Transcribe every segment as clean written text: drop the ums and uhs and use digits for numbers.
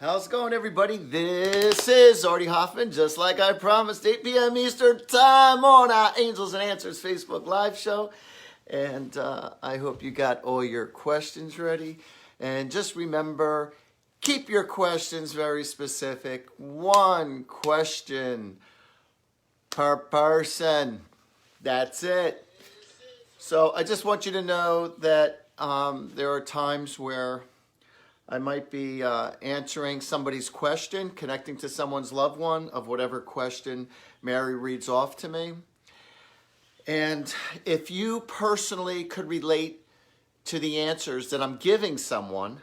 How's it going, everybody? This is Artie Hoffman, just like I promised, 8 p.m. Eastern Time on our Angels and Answers Facebook Live show. And I hope you got all your questions ready. And just remember, keep your questions very specific. One question per person. That's it. So I just want you to know that there are times where I might be answering somebody's question, connecting to someone's loved one of whatever question Mary reads off to me. And if you personally could relate to the answers that I'm giving someone,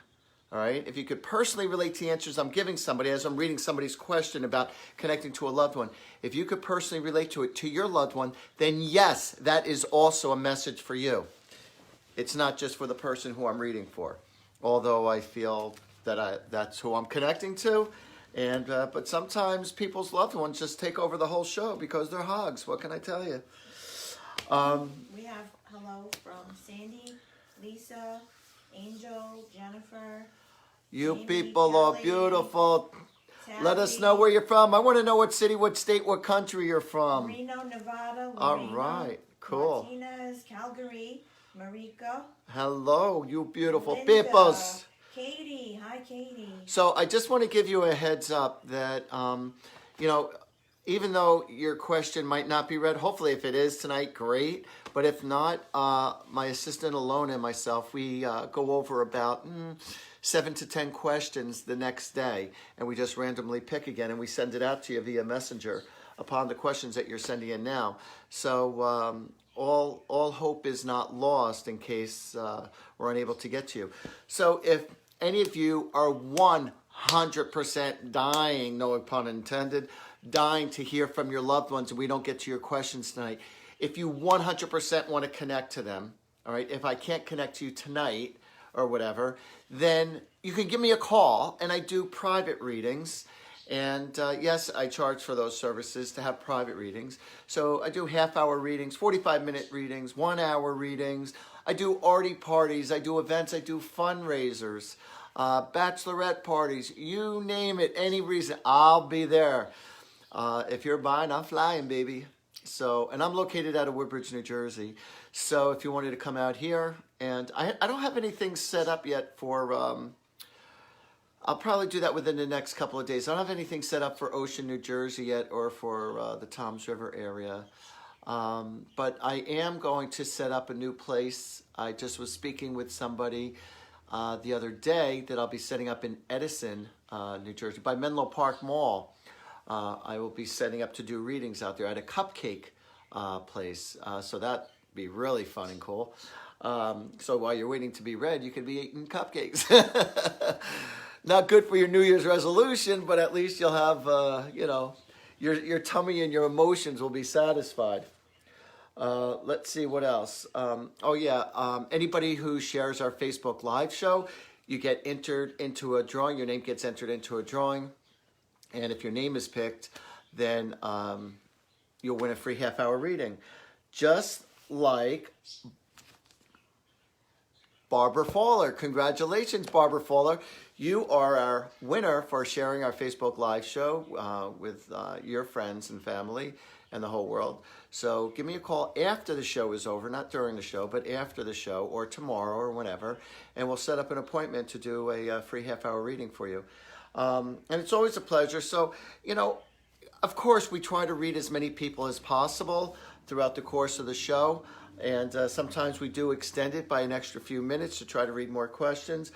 all right, if you could personally relate to the answers I'm giving somebody as I'm reading somebody's question about connecting to a loved one, if you could personally relate to it to your loved one, then yes, that is also a message for you. It's not just for the person who I'm reading for. Although I feel that that's who I'm connecting to. And but sometimes people's loved ones just take over the whole show because they're hogs. What can I tell you? We have hello from Sandy, Lisa, Angel, Jennifer. You Amy, people Kelly, are beautiful. Sally, Let us know where you're from. I want to know what city, what state, what country you're from. Reno, Nevada. Lorena, All right, cool. Martinez, Calgary, Marika. Hello, you beautiful Linda, peoples. Katie, hi Katie. So I just want to give you a heads up that, even though your question might not be read, hopefully if it is tonight, great. But if not, my assistant Alona and myself, we go over about 7 to 10 questions the next day. And we just randomly pick again and we send it out to you via messenger upon the questions that you're sending in now. So all hope is not lost in case we're unable to get to you. So if any of you are 100% dying, no pun intended, dying to hear from your loved ones and we don't get to your questions tonight, if you 100% want to connect to them, all right, if I can't connect to you tonight or whatever, then you can give me a call and I do private readings. And yes, I charge for those services to have private readings. So I do half-hour readings, 45-minute readings, 1-hour readings. I do Artie parties, I do events, I do fundraisers, bachelorette parties, you name it, any reason, I'll be there. If you're buying, I'm flying, baby. So, and I'm located out of Woodbridge, New Jersey. So if you wanted to come out here, and I don't have anything set up yet for... I'll probably do that within the next couple of days. I don't have anything set up for Ocean, New Jersey yet or for the Toms River area. But I am going to set up a new place. I just was speaking with somebody the other day that I'll be setting up in Edison, New Jersey, by Menlo Park Mall. I will be setting up to do readings out there at a cupcake place. So that'd be really fun and cool. So while you're waiting to be read, you can be eating cupcakes. Not good for your New Year's resolution, but at least you'll have, your tummy and your emotions will be satisfied. Let's see what else. Anybody who shares our Facebook Live show, you get entered into a drawing. Your name gets entered into a drawing. And if your name is picked, then you'll win a free half-hour reading. Just like Barbara Fowler. Congratulations, Barbara Fowler. You are our winner for sharing our Facebook Live show with your friends and family and the whole world. So give me a call after the show is over, not during the show, but after the show or tomorrow or whenever, and we'll set up an appointment to do a free half-hour reading for you. And it's always a pleasure. So, of course, we try to read as many people as possible throughout the course of the show. And sometimes we do extend it by an extra few minutes to try to read more questions.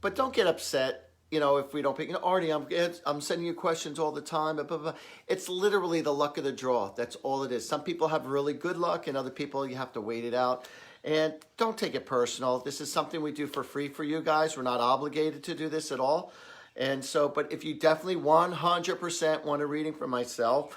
But don't get upset, if we don't pick. Artie, I'm sending you questions all the time. Blah, blah, blah. It's literally the luck of the draw. That's all it is. Some people have really good luck, and other people, you have to wait it out. And don't take it personal. This is something we do for free for you guys. We're not obligated to do this at all. And so, but if you definitely 100% want a reading from myself,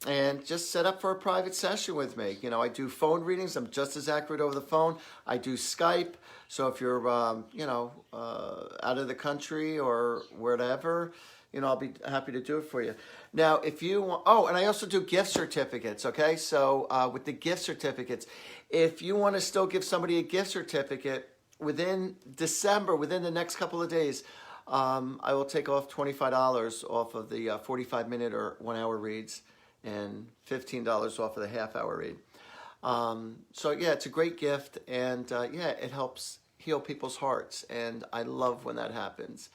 and just set up for a private session with me. I do phone readings. I'm just as accurate over the phone. I do Skype. So if you're, out of the country or whatever, I'll be happy to do it for you. Now, if you want, and I also do gift certificates, okay? So with the gift certificates, if you want to still give somebody a gift certificate within December, within the next couple of days, I will take off $25 off of the 45-minute or 1 hour reads, and $15 off of the half-hour read. So yeah, it's a great gift, and yeah, it helps heal people's hearts, and I love when that happens.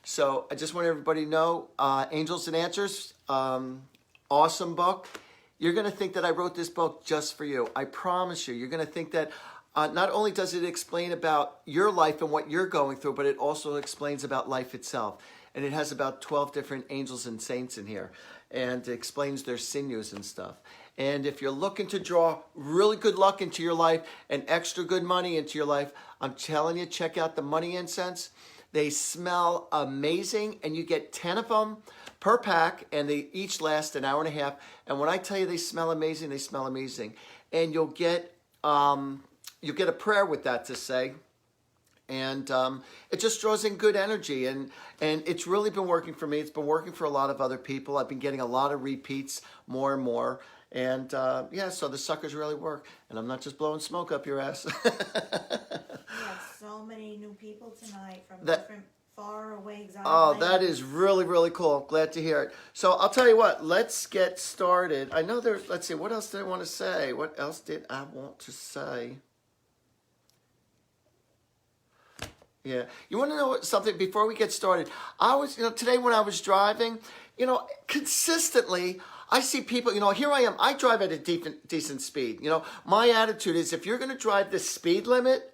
So I just want everybody to know, Angels and Answers, awesome book. You're going to think that I wrote this book just for you. I promise you. You're going to think that not only does it explain about your life and what you're going through, but it also explains about life itself. And it has about 12 different angels and saints in here. And it explains their sinews and stuff. And if you're looking to draw really good luck into your life and extra good money into your life, I'm telling you, check out the money incense. They smell amazing, and you get 10 of them per pack, and they each last an hour and a half. And when I tell you they smell amazing, they smell amazing. And you'll get a prayer with that to say. And it just draws in good energy, and it's really been working for me. It's been working for a lot of other people. I've been getting a lot of repeats, more and more. And yeah, so the suckers really work. And I'm not just blowing smoke up your ass. We have so many new people tonight from different far away exotic Oh, lands. that is really, really cool. Glad to hear it. So I'll tell you what, let's get started. I know there's, let's see, what else did I want to say? What else did I want to say? Yeah. You want to know something before we get started? I was, today when I was driving, consistently, I see people, here I am. I drive at a decent speed. My attitude is if you're going to drive the speed limit,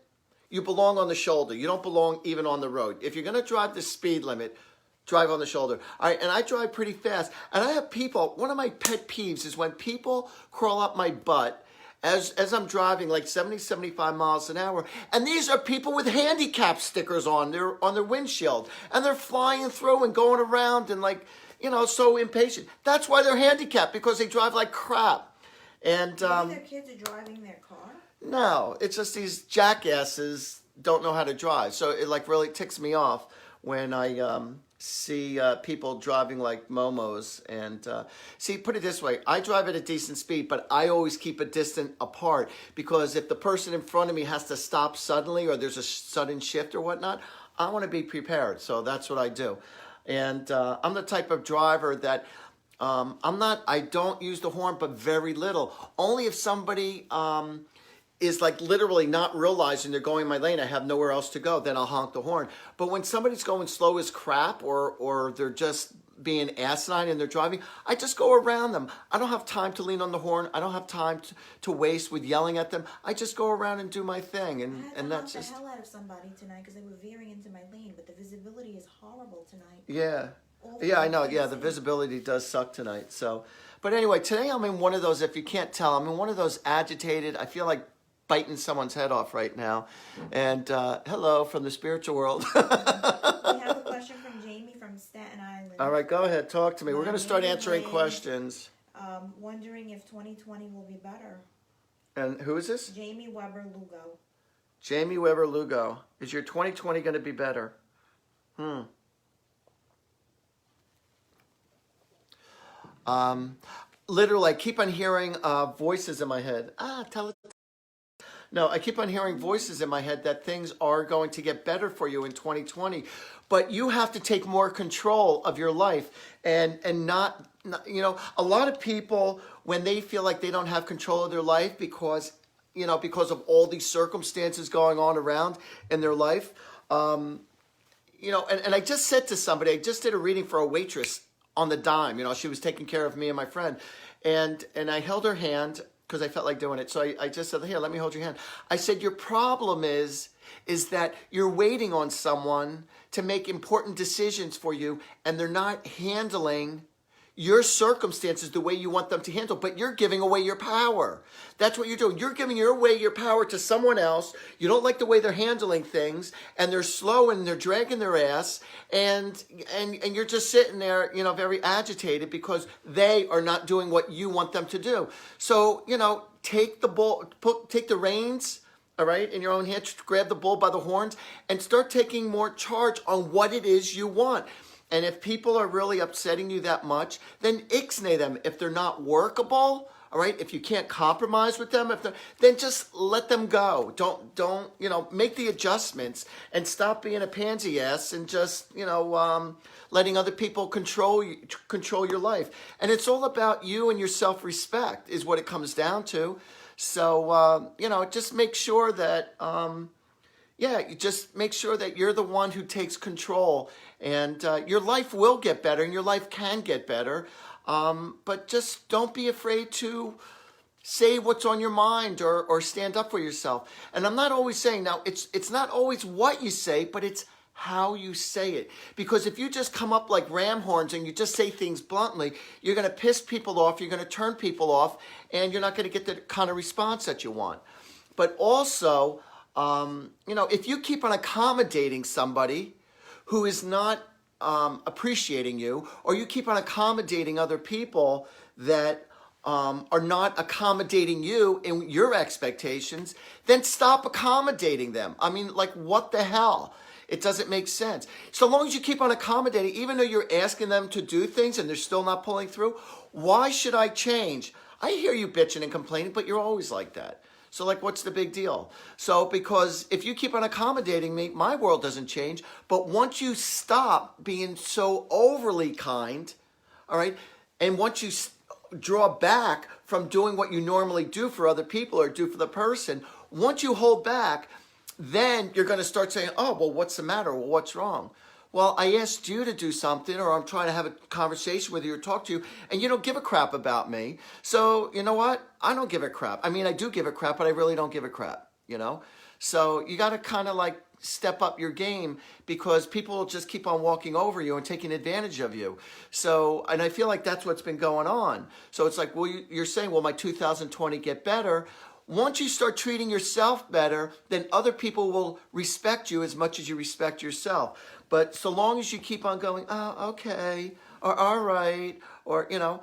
you belong on the shoulder. You don't belong even on the road. If you're going to drive the speed limit, drive on the shoulder. All right, and I drive pretty fast. And I have people, one of my pet peeves is when people crawl up my butt as I'm driving like 70, 75 miles an hour. And these are people with handicap stickers on their windshield. And they're flying through and going around and so impatient. That's why they're handicapped, because they drive like crap. And Maybe their kids are driving their car? no, it's just these jackasses don't know how to drive. So it really ticks me off when I see people driving like momos. And see, put it this way, I drive at a decent speed, but I always keep a distance apart, because if the person in front of me has to stop suddenly or there's a sudden shift or whatnot, I want to be prepared. So that's what I do. And I'm the type of driver that I don't use the horn, but very little. Only if somebody is literally not realizing they're going in my lane, I have nowhere else to go, then I'll honk the horn. But when somebody's going slow as crap, or they're just being asinine and they're driving, I just go around them. I don't have time to lean on the horn. I don't have time to waste with yelling at them. I just go around and do my thing, and that's just... I had to honk the hell out of somebody tonight because they were veering into my lane, but the visibility is horrible tonight. Yeah. Yeah, I know. Yeah, the visibility does suck tonight. So, but anyway, today I'm in one of those, if you can't tell, I'm in one of those agitated, I feel like biting someone's head off right now. And hello from the spiritual world. We have a question from Jamie from Staten Island. All right, go ahead. Talk to me. We're going to start answering questions. Wondering if 2020 will be better. And who is this? Jamie Weber Lugo. Jamie Weber Lugo. Is your 2020 going to be better? Literally, I keep on hearing voices in my head. Tell it. No, I keep on hearing voices in my head that things are going to get better for you in 2020, but you have to take more control of your life and not, a lot of people, when they feel like they don't have control of their life because of all these circumstances going on around in their life, and I just said to somebody, I just did a reading for a waitress on the dime, she was taking care of me and my friend, and I held her hand, because I felt like doing it. So I just said, here, let me hold your hand. I said, your problem is that you're waiting on someone to make important decisions for you, and they're not handling your circumstances the way you want them to handle, but you're giving away your power. That's what you're doing. You're giving away your power to someone else. You don't like the way they're handling things, and they're slow and they're dragging their ass, and you're just sitting there, very agitated because they are not doing what you want them to do. So, take the reins, all right, in your own hands, grab the bull by the horns, and start taking more charge on what it is you want. And if people are really upsetting you that much, then ixnay them. If they're not workable, All right. If you can't compromise with them, then just let them go. Don't make the adjustments and stop being a pansy ass and just letting other people control your life. And it's all about you and your self-respect is what it comes down to. So just make sure that you just make sure that you're the one who takes control, and your life will get better, and your life can get better. But just don't be afraid to say what's on your mind or stand up for yourself. And I'm not always saying, now, it's not always what you say, but it's how you say it. Because if you just come up like ram horns and you just say things bluntly, you're going to piss people off, you're going to turn people off, and you're not going to get the kind of response that you want. But also, if you keep on accommodating somebody who is not appreciating you, or you keep on accommodating other people that are not accommodating you in your expectations, then stop accommodating them. I mean, like, what the hell? It doesn't make sense. So long as you keep on accommodating, even though you're asking them to do things and they're still not pulling through, why should I change? I hear you bitching and complaining, but you're always like that. So, like, what's the big deal? So, because if you keep on accommodating me, my world doesn't change. But once you stop being so overly kind, all right, and once you draw back from doing what you normally do for other people or do for the person, once you hold back, then you're going to start saying, oh, well, what's the matter? Well, what's wrong? Well, I asked you to do something, or I'm trying to have a conversation with you or talk to you, and you don't give a crap about me. So, you know what? I don't give a crap. I mean, I do give a crap, but I really don't give a crap, So you got to kind of like step up your game, because people will just keep on walking over you and taking advantage of you. So, and I feel like that's what's been going on. So it's like, well, you're saying, well, my 2020 get better. Once you start treating yourself better, then other people will respect you as much as you respect yourself. But so long as you keep on going, oh, okay, or all right, or, you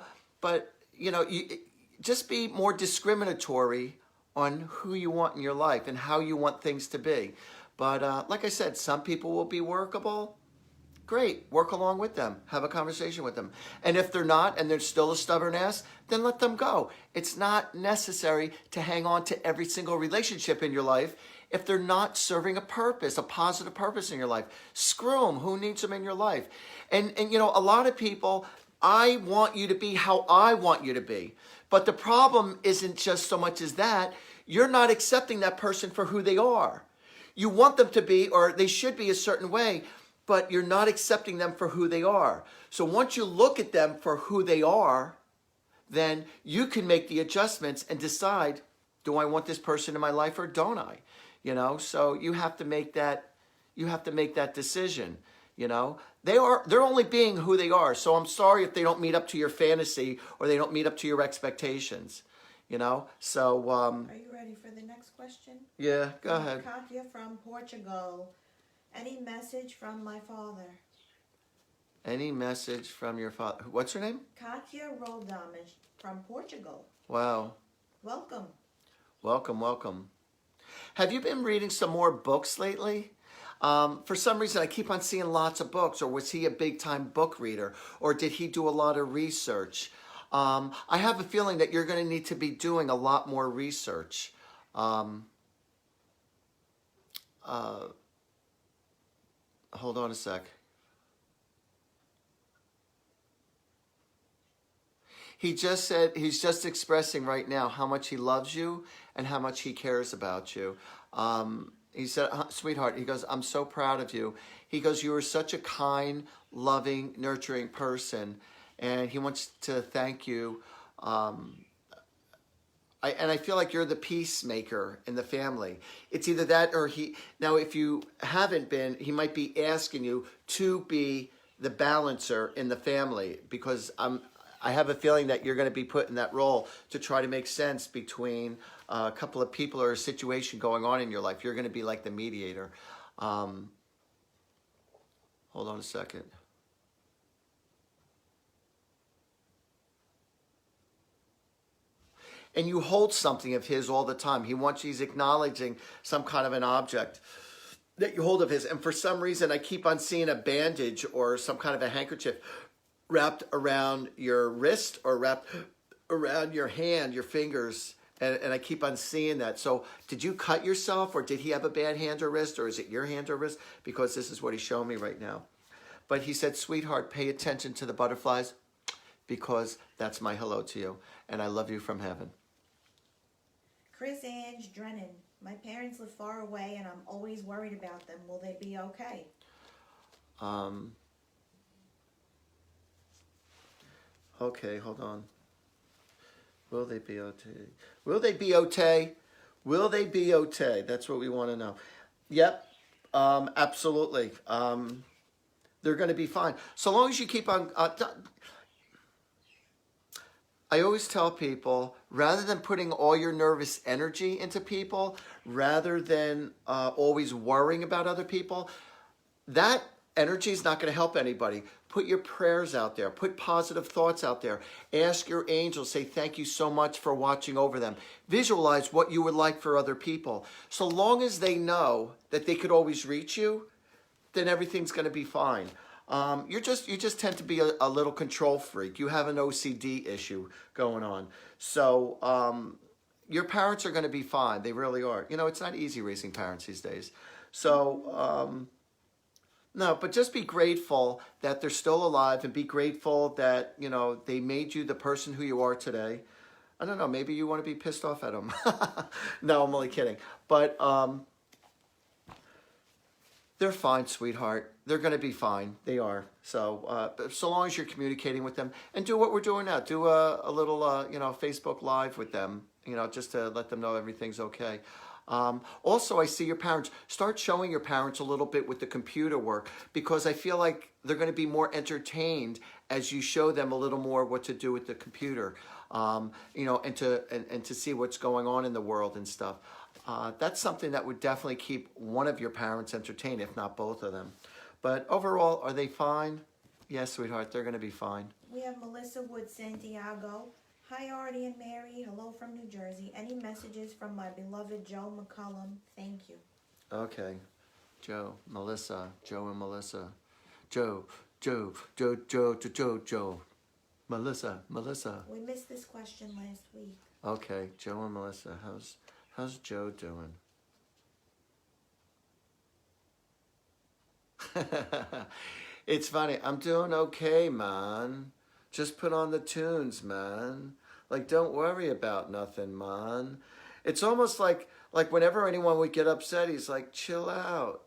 just be more discriminatory on who you want in your life and how you want things to be. But like I said, some people will be workable. Great, work along with them. Have a conversation with them. And if they're not, and they're still a stubborn ass, then let them go. It's not necessary to hang on to every single relationship in your life if they're not serving a purpose, a positive purpose in your life. Screw them. Who needs them in your life? And a lot of people, I want you to be how I want you to be. But the problem isn't just so much as that. You're not accepting that person for who they are. You want them to be, or they should be a certain way, but you're not accepting them for who they are. So once you look at them for who they are, then you can make the adjustments and decide, do I want this person in my life or don't I? So you have to make that decision. They're only being who they are. So I'm sorry if they don't meet up to your fantasy or they don't meet up to your expectations. So are you ready for the next question? Yeah, go ahead. Katya from Portugal. Any message from my father? Any message from your father? What's her name? Katya Roldamas from Portugal. Wow. Welcome. Welcome. Have you been reading some more books lately? For some reason, I keep on seeing lots of books. Or was he a big-time book reader? Or did he do a lot of research? I have a feeling that you're going to need to be doing a lot more research. Hold on a sec. He just said he's just expressing right now how much he loves you and how much he cares about you. He said, sweetheart, he goes, I'm so proud of you. He goes, you are such a kind, loving, nurturing person. And he wants to thank you. I feel like you're the peacemaker in the family. It's either that or now if you haven't been, he might be asking you to be the balancer in the family, because I have a feeling that you're going to be put in that role to try to make sense between a couple of people or a situation going on in your life. You're going to be like the mediator. Hold on a second. And you hold something of his all the time. He's acknowledging some kind of an object that you hold of his. And for some reason, I keep on seeing a bandage or some kind of a handkerchief wrapped around your wrist or wrapped around your hand, your fingers, and I keep on seeing that. So did you cut yourself, or did he have a bad hand or wrist, or is it your hand or wrist? Because this is what he's showing me right now. But he said, sweetheart, pay attention to the butterflies, because that's my hello to you, and I love you from heaven. Chris Ange Drennan. My parents live far away, and I'm always worried about them. Will they be okay? Okay, hold on. Will they be okay? Will they be okay? Will they be okay? That's what we want to know. Yep, absolutely. They're going to be fine. So long as you keep on... I always tell people, rather than putting all your nervous energy into people, rather than always worrying about other people, that energy is not going to help anybody. Put your prayers out there. Put positive thoughts out there. Ask your angels. Say thank you so much for watching over them. Visualize what you would like for other people. So long as they know that they could always reach you, then everything's going to be fine. You just tend to be a little control freak. You have an OCD issue going on. So your parents are going to be fine. They really are. You know, it's not easy raising parents these days. So no, but just be grateful that they're still alive, and be grateful that, you know, they made you the person who you are today. I don't know, maybe you want to be pissed off at them. No, I'm only kidding. But they're fine, sweetheart. They're going to be fine. They are. So so long as you're communicating with them, and do what we're doing now. Do a little, you know, Facebook Live with them, you know, just to let them know everything's okay. Also, I see your parents. Start showing your parents a little bit with the computer work, because I feel like they're going to be more entertained as you show them a little more what to do with the computer, you know, and to see what's going on in the world and stuff. That's something that would definitely keep one of your parents entertained, if not both of them. But overall, are they fine? Yes, sweetheart, they're going to be fine. We have Melissa Wood Santiago. Hi, Artie and Mary. Hello from New Jersey. Any messages from my beloved Joe McCullum? Thank you. Okay. Joe, Melissa, Joe and Melissa. Joe. Melissa. We missed this question last week. Okay, Joe and Melissa. How's Joe doing? It's funny. I'm doing okay, man. Just put on the tunes, man. Like, don't worry about nothing, man. It's almost like whenever anyone would get upset, he's like, chill out,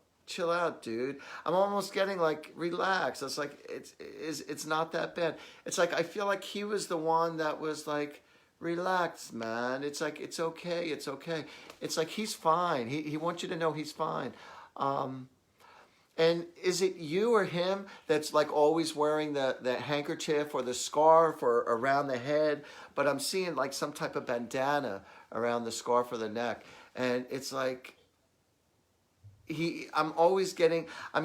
dude. I'm almost getting like, relax. It's like, it's not that bad. It's like, I feel like he was the one that was like, relax, man. It's like, it's okay. It's like, he's fine. He wants you to know he's fine. And is it you or him that's like always wearing the handkerchief or the scarf or around the head? But I'm seeing like some type of bandana around the scarf or the neck. And it's like, I'm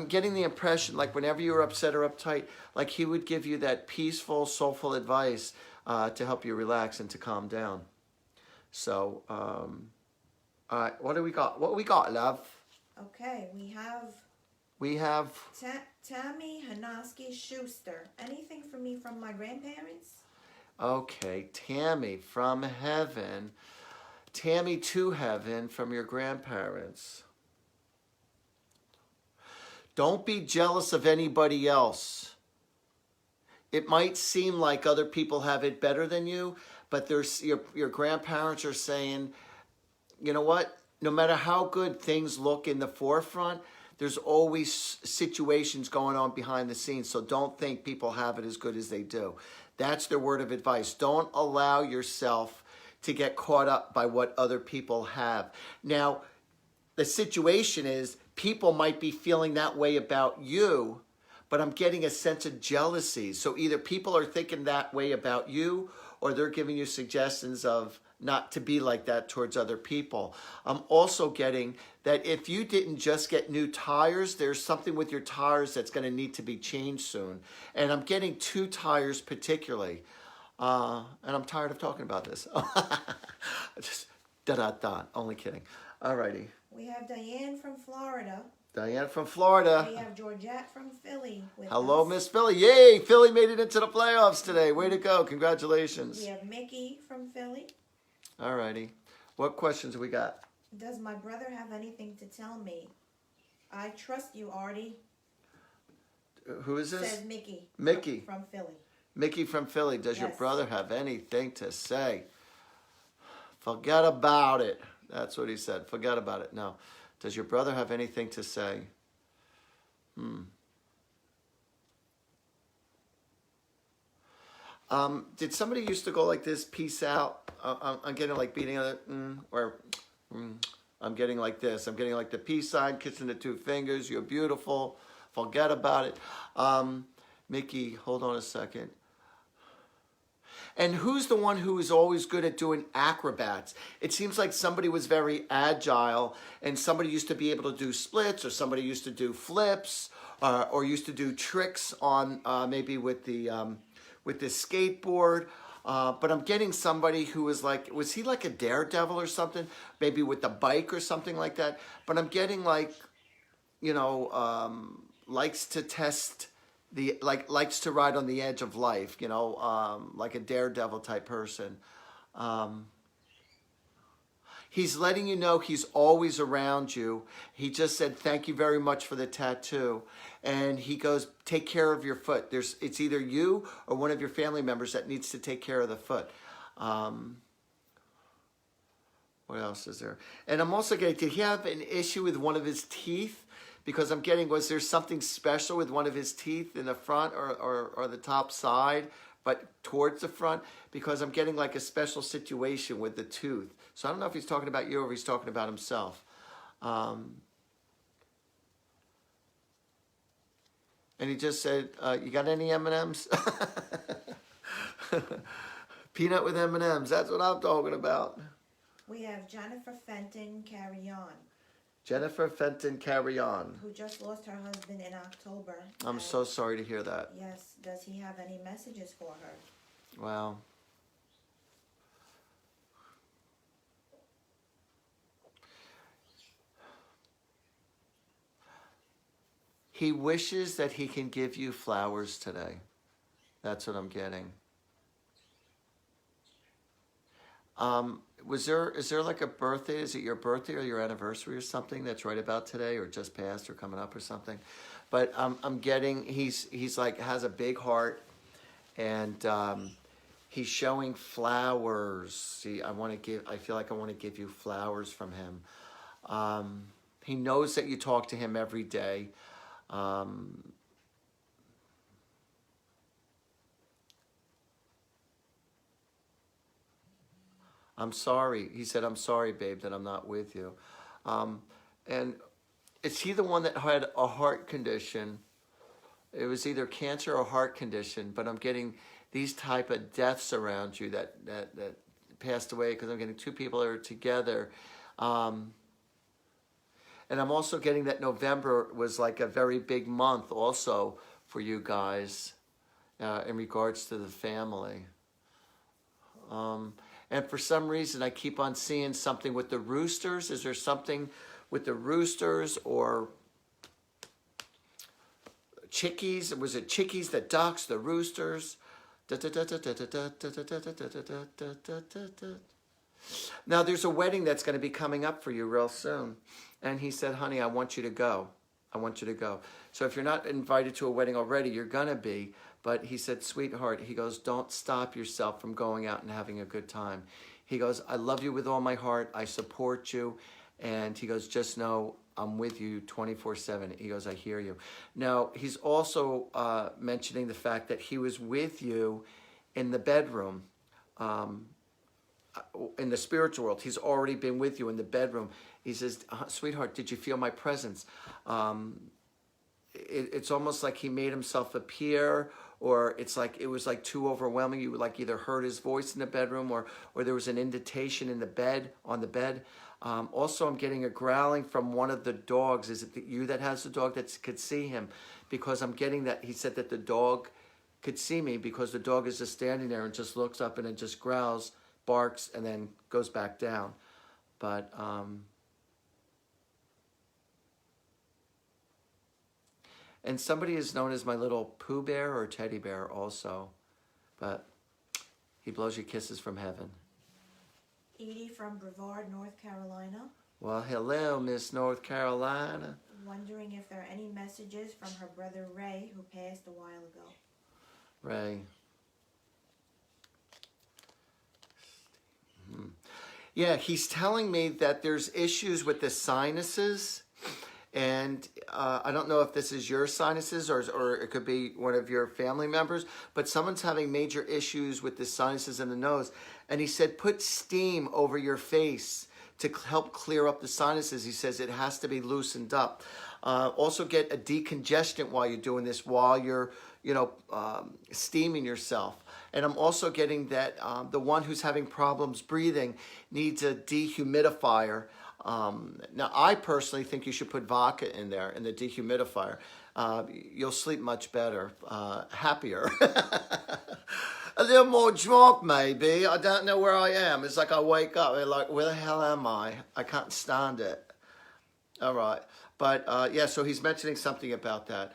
getting the impression like whenever you're upset or uptight, like he would give you that peaceful, soulful advice to help you relax and to calm down. So, all right, what do we got? What we got, love? Okay, we have Tammy Hanoski Schuster. Anything for me from my grandparents? Okay, Tammy from heaven. Tammy to heaven from your grandparents. Don't be jealous of anybody else. It might seem like other people have it better than you, but your grandparents are saying, you know what? No matter how good things look in the forefront, there's always situations going on behind the scenes. So don't think people have it as good as they do. That's their word of advice. Don't allow yourself to get caught up by what other people have. Now, the situation is people might be feeling that way about you, but I'm getting a sense of jealousy. So either people are thinking that way about you, or they're giving you suggestions of not to be like that towards other people. I'm also getting that if you didn't just get new tires, there's something with your tires that's going to need to be changed soon. And I'm getting 2 tires particularly. And I'm tired of talking about this. Just only kidding. Alrighty. We have Diane from Florida. Diane from Florida. We have Georgette from Philly with Hello, us. Miss Philly. Yay! Philly made it into the playoffs today. Way to go. Congratulations. We have Mickey from Philly. Alrighty. What questions we got? Does my brother have anything to tell me? I trust you, Artie. Who is this? Says Mickey. Mickey. From Philly. Mickey from Philly. Does your Yes. brother have anything to say? Forget about it. That's what he said. Forget about it. No. Does your brother have anything to say? Did somebody used to go like this? Peace out. I'm getting like beating on it, I'm getting like this. I'm getting like the peace sign, kissing the two fingers. You're beautiful. Forget about it. Mickey, hold on a second. And who's the one who is always good at doing acrobats? It seems like somebody was very agile, and somebody used to be able to do splits, or somebody used to do flips, or used to do tricks on maybe with the skateboard. But I'm getting somebody who was like, was he like a daredevil or something? Maybe with the bike or something like that. But I'm getting like, likes to test likes to ride on the edge of life, like a daredevil type person. He's letting you know he's always around you. He just said, thank you very much for the tattoo. And he goes, take care of your foot. It's either you or one of your family members that needs to take care of the foot. What else is there? And I'm also getting, did he have an issue with one of his teeth? Because I'm getting, was there something special with one of his teeth in the front or the top side, but towards the front? Because I'm getting like a special situation with the tooth. So I don't know if he's talking about you or if he's talking about himself. And he just said, you got any M&Ms? Peanut with M&Ms. That's what I'm talking about. We have Jennifer Fenton Carry On. Jennifer Fenton Carry On. Who just lost her husband in October. I'm so sorry to hear that. Yes. Does he have any messages for her? Wow. He wishes that he can give you flowers today. That's what I'm getting. Is there like a birthday? Is it your birthday or your anniversary or something that's right about today or just passed or coming up or something? But I'm getting, he's like, has a big heart, and he's showing flowers. See, I feel like I want to give you flowers from him. He knows that you talk to him every day. I'm sorry. He said, I'm sorry, babe, that I'm not with you. And is he the one that had a heart condition? It was either cancer or heart condition, but I'm getting these type of deaths around you that passed away, because I'm getting two people that are together. And I'm also getting that November was like a very big month also for you guys in regards to the family. And for some reason, I keep on seeing something with the roosters. Is there something with the roosters or chickies? Was it chickies, the ducks, the roosters? Now, there's a wedding that's going to be coming up for you real soon. And he said, honey, I want you to go. I want you to go. So if you're not invited to a wedding already, you're going to be. But he said, sweetheart, he goes, don't stop yourself from going out and having a good time. He goes, I love you with all my heart. I support you. And he goes, just know I'm with you 24/7. He goes, I hear you. Now, he's also mentioning the fact that he was with you in the bedroom, in the spiritual world. He's already been with you in the bedroom. He says, sweetheart, did you feel my presence? It's almost like he made himself appear, or it's like it was like too overwhelming. You would like either heard his voice in the bedroom, or there was an indentation in the bed, on the bed. Also, I'm getting a growling from one of the dogs. Is it you that has the dog that could see him? Because I'm getting that he said that the dog could see me, because the dog is just standing there and just looks up and it just growls, barks, and then goes back down. But And somebody is known as my little Pooh Bear or Teddy Bear also. But he blows you kisses from heaven. Edie from Brevard, North Carolina. Well, hello, Miss North Carolina. Wondering if there are any messages from her brother Ray, who passed a while ago. Ray. Yeah, he's telling me that there's issues with the sinuses. And I don't know if this is your sinuses or it could be one of your family members, but someone's having major issues with the sinuses and the nose. And he said, put steam over your face to help clear up the sinuses. He says it has to be loosened up. Also get a decongestant while you're doing this, while you're, steaming yourself. And I'm also getting that the one who's having problems breathing needs a dehumidifier. Now, I personally think you should put vodka in there in the dehumidifier. You'll sleep much better, happier. A little more drunk, maybe. I don't know where I am. It's like I wake up and like, where the hell am I? I can't stand it. All right. But, yeah, so he's mentioning something about that.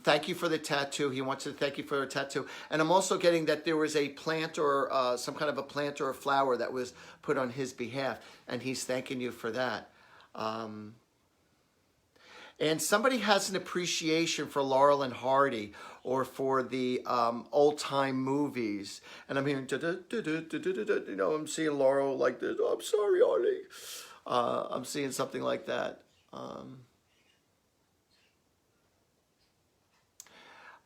Thank you for the tattoo. He wants to thank you for a tattoo. And I'm also getting that there was a plant or some kind of a plant or a flower that was put on his behalf. And he's thanking you for that. And somebody has an appreciation for Laurel and Hardy or for the old-time movies. And I'm hearing, I'm seeing Laurel like this. Oh, I'm sorry, Artie. I'm seeing something like that.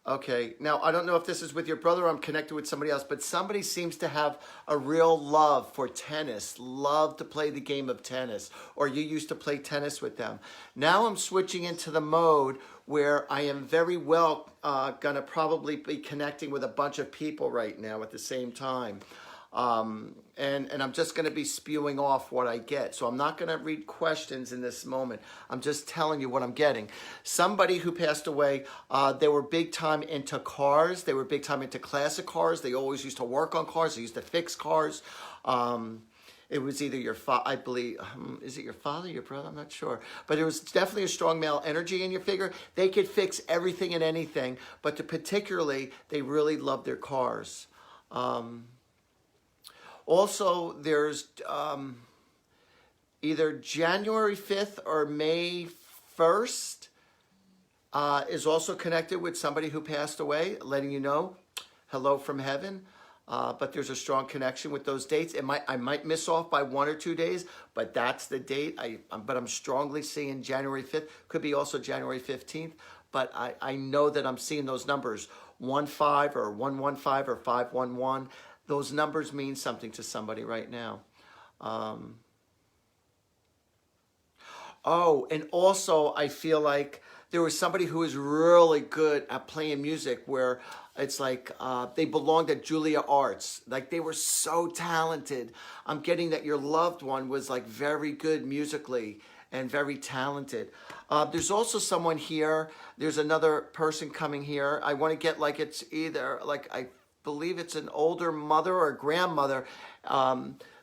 Okay, now I don't know if this is with your brother or I'm connected with somebody else, but somebody seems to have a real love for tennis, love to play the game of tennis, or you used to play tennis with them. Now I'm switching into the mode where I am very well going to probably be connecting with a bunch of people right now at the same time. And I'm just going to be spewing off what I get. So I'm not going to read questions in this moment. I'm just telling you what I'm getting. Somebody who passed away, they were big time into cars. They were big time into classic cars. They always used to work on cars. They used to fix cars. It was either your father, I believe, is it your father, your brother? I'm not sure. But it was definitely a strong male energy in your figure. They could fix everything and anything, but particularly, they really loved their cars. Also, there's either January 5th or May 1st is also connected with somebody who passed away, letting you know, hello from heaven. But there's a strong connection with those dates. I might miss off by 1 or 2 days, but that's the date. But I'm strongly seeing January 5th. Could be also January 15th. But I know that I'm seeing those numbers, 1-5 or 1-1-5 or 5-1-1. Those numbers mean something to somebody right now. Oh, and also I feel like there was somebody who was really good at playing music where it's like they belonged at Julia Arts. Like they were so talented. I'm getting that your loved one was like very good musically and very talented. There's also someone here. There's another person coming here. I want to get like it's either like I believe it's an older mother or grandmother.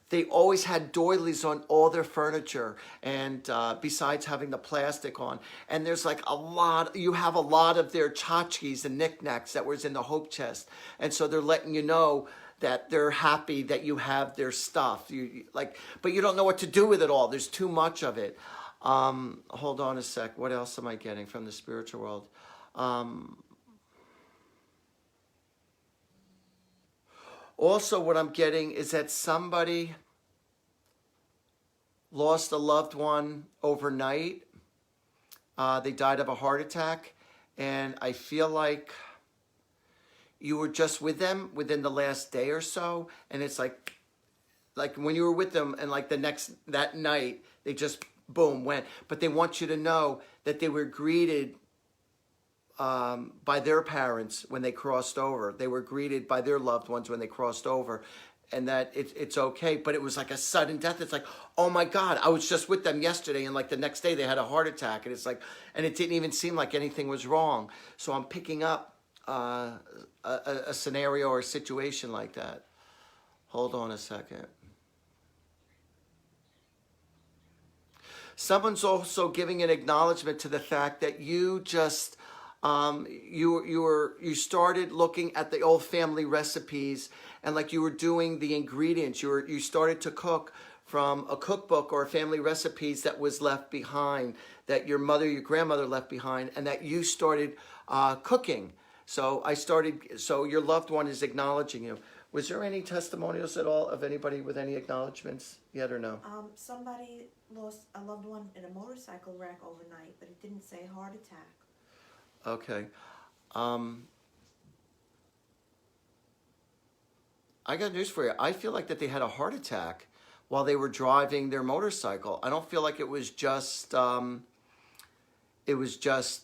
They always had doilies on all their furniture, and besides having the plastic on. And there's like you have a lot of their tchotchkes and knickknacks that was in the hope chest. And so they're letting you know that they're happy that you have their stuff. But you don't know what to do with it all. There's too much of it. Hold on a sec. What else am I getting from the spiritual world? Also, what I'm getting is that somebody lost a loved one overnight. They died of a heart attack. And I feel like you were just with them within the last day or so. And it's like when you were with them and like that night, they just, boom, went. But they want you to know that they were greeted by their parents when they crossed over. They were greeted by their loved ones when they crossed over, and that it's okay. But it was like a sudden death. It's like, oh my God, I was just with them yesterday, and like the next day they had a heart attack, and it's like, and it didn't even seem like anything was wrong. So I'm picking up a scenario or a situation like that. Hold on a second. Someone's also giving an acknowledgement to the fact that you just you started looking at the old family recipes, and like you were doing the ingredients. You started to cook from a cookbook or family recipes that was left behind, that your mother, your grandmother left behind, and that you started cooking. So your loved one is acknowledging you. Was there any testimonials at all of anybody with any acknowledgments yet or no? Somebody lost a loved one in a motorcycle wreck overnight, but it didn't say heart attack. Okay. I got news for you. I feel like that they had a heart attack while they were driving their motorcycle. I don't feel like it was just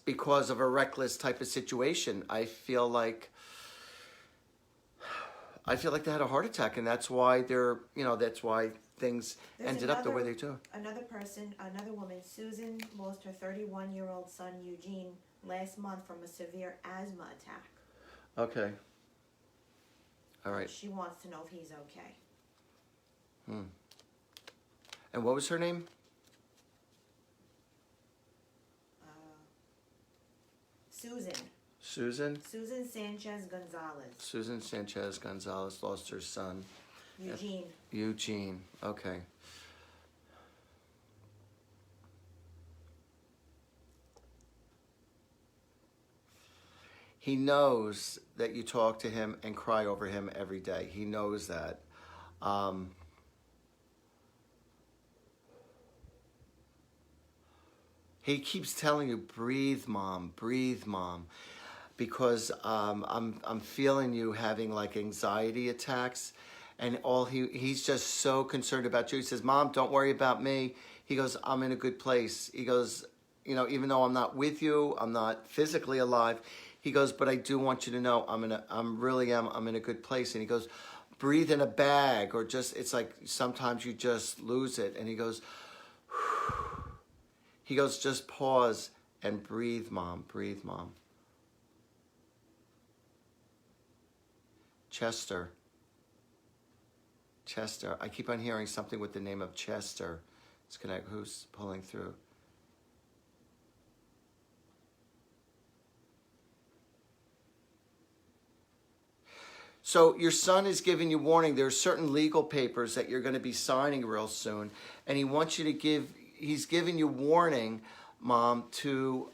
because of a reckless type of situation. I feel like they had a heart attack, and that's why that's why things ended up the way they do. Another woman, Susan, lost her 31-year-old son, Eugene, last month from a severe asthma attack. Okay. All right. She wants to know if he's okay. And what was her name? Susan. Susan? Susan Sanchez Gonzalez. Susan Sanchez Gonzalez lost her son. Eugene. Okay. He knows that you talk to him and cry over him every day. He knows that. He keeps telling you, breathe, Mom, because I'm feeling you having like anxiety attacks, and he's just so concerned about you. He says, Mom, don't worry about me. He goes, I'm in a good place. He goes, even though I'm not with you, I'm not physically alive. He goes, but I do want you to know I'm in a good place. And he goes, breathe in a bag, or it's like sometimes you just lose it. And he goes, just pause and breathe, Mom. Chester. I keep on hearing something with the name of Chester. Who's pulling through? So your son is giving you warning. There are certain legal papers that you're going to be signing real soon, and he wants you to he's giving you warning, Mom, to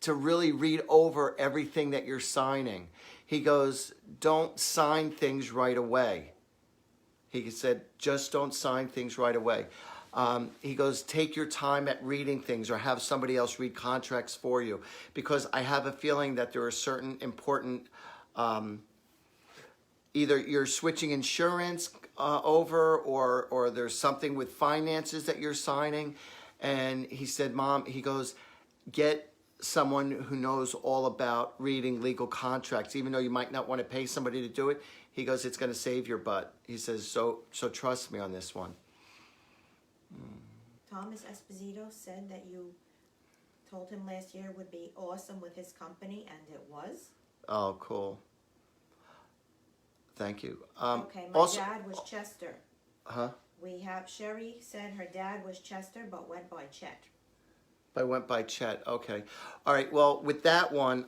really read over everything that you're signing. He goes, don't sign things right away. He said, just don't sign things right away. He goes, take your time at reading things, or have somebody else read contracts for you, because I have a feeling that there are certain important, either you're switching insurance over, or there's something with finances that you're signing. And he said, Mom, he goes, get someone who knows all about reading legal contracts, even though you might not want to pay somebody to do it. He goes, it's going to save your butt. He says, so trust me on this one. Thomas Esposito said that you told him last year would be awesome with his company, and it was. Oh, cool. Thank you. Okay, my dad was Chester. Huh? Sherry said her dad was Chester, but went by Chet. Went by Chet. Okay. All right. Well, with that one,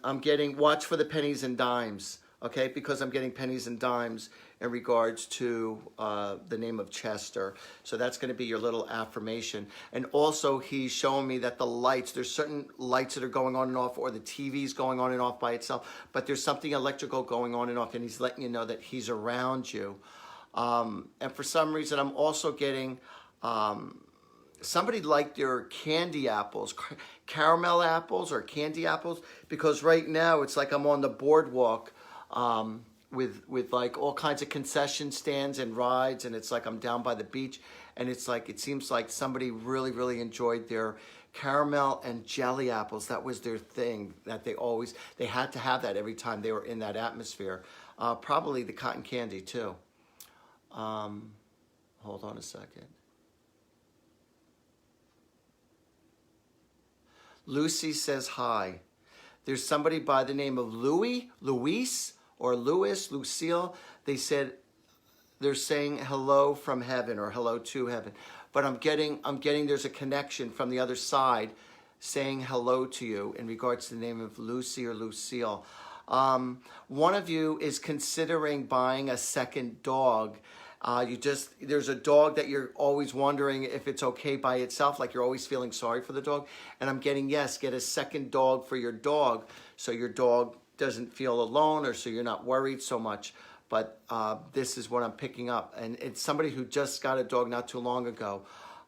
watch for the pennies and dimes. Okay, because I'm getting pennies and dimes in regards to the name of Chester. So that's going to be your little affirmation. And also, he's showing me that there's certain lights that are going on and off, or the TV's going on and off by itself, but there's something electrical going on and off, and he's letting you know that he's around you. And for some reason, I'm also getting somebody liked your candy apples, caramel apples or candy apples, because right now it's like I'm on the boardwalk with like all kinds of concession stands and rides, and it's like I'm down by the beach, and it's like it seems like somebody really enjoyed their caramel and jelly apples. That was their thing, that they had to have that every time they were in that atmosphere. Probably the cotton candy too. Hold on a second. Lucy says hi. There's somebody by the name of Luis, or Louis, Lucille. They're saying hello from heaven, or hello to heaven. But I'm getting there's a connection from the other side saying hello to you in regards to the name of Lucy or Lucille. One of you is considering buying a second dog. There's a dog that you're always wondering if it's okay by itself, like you're always feeling sorry for the dog. And I'm getting, yes, get a second dog for your dog so your dog doesn't feel alone or so you're not worried so much. But this is what I'm picking up. And it's somebody who just got a dog not too long ago.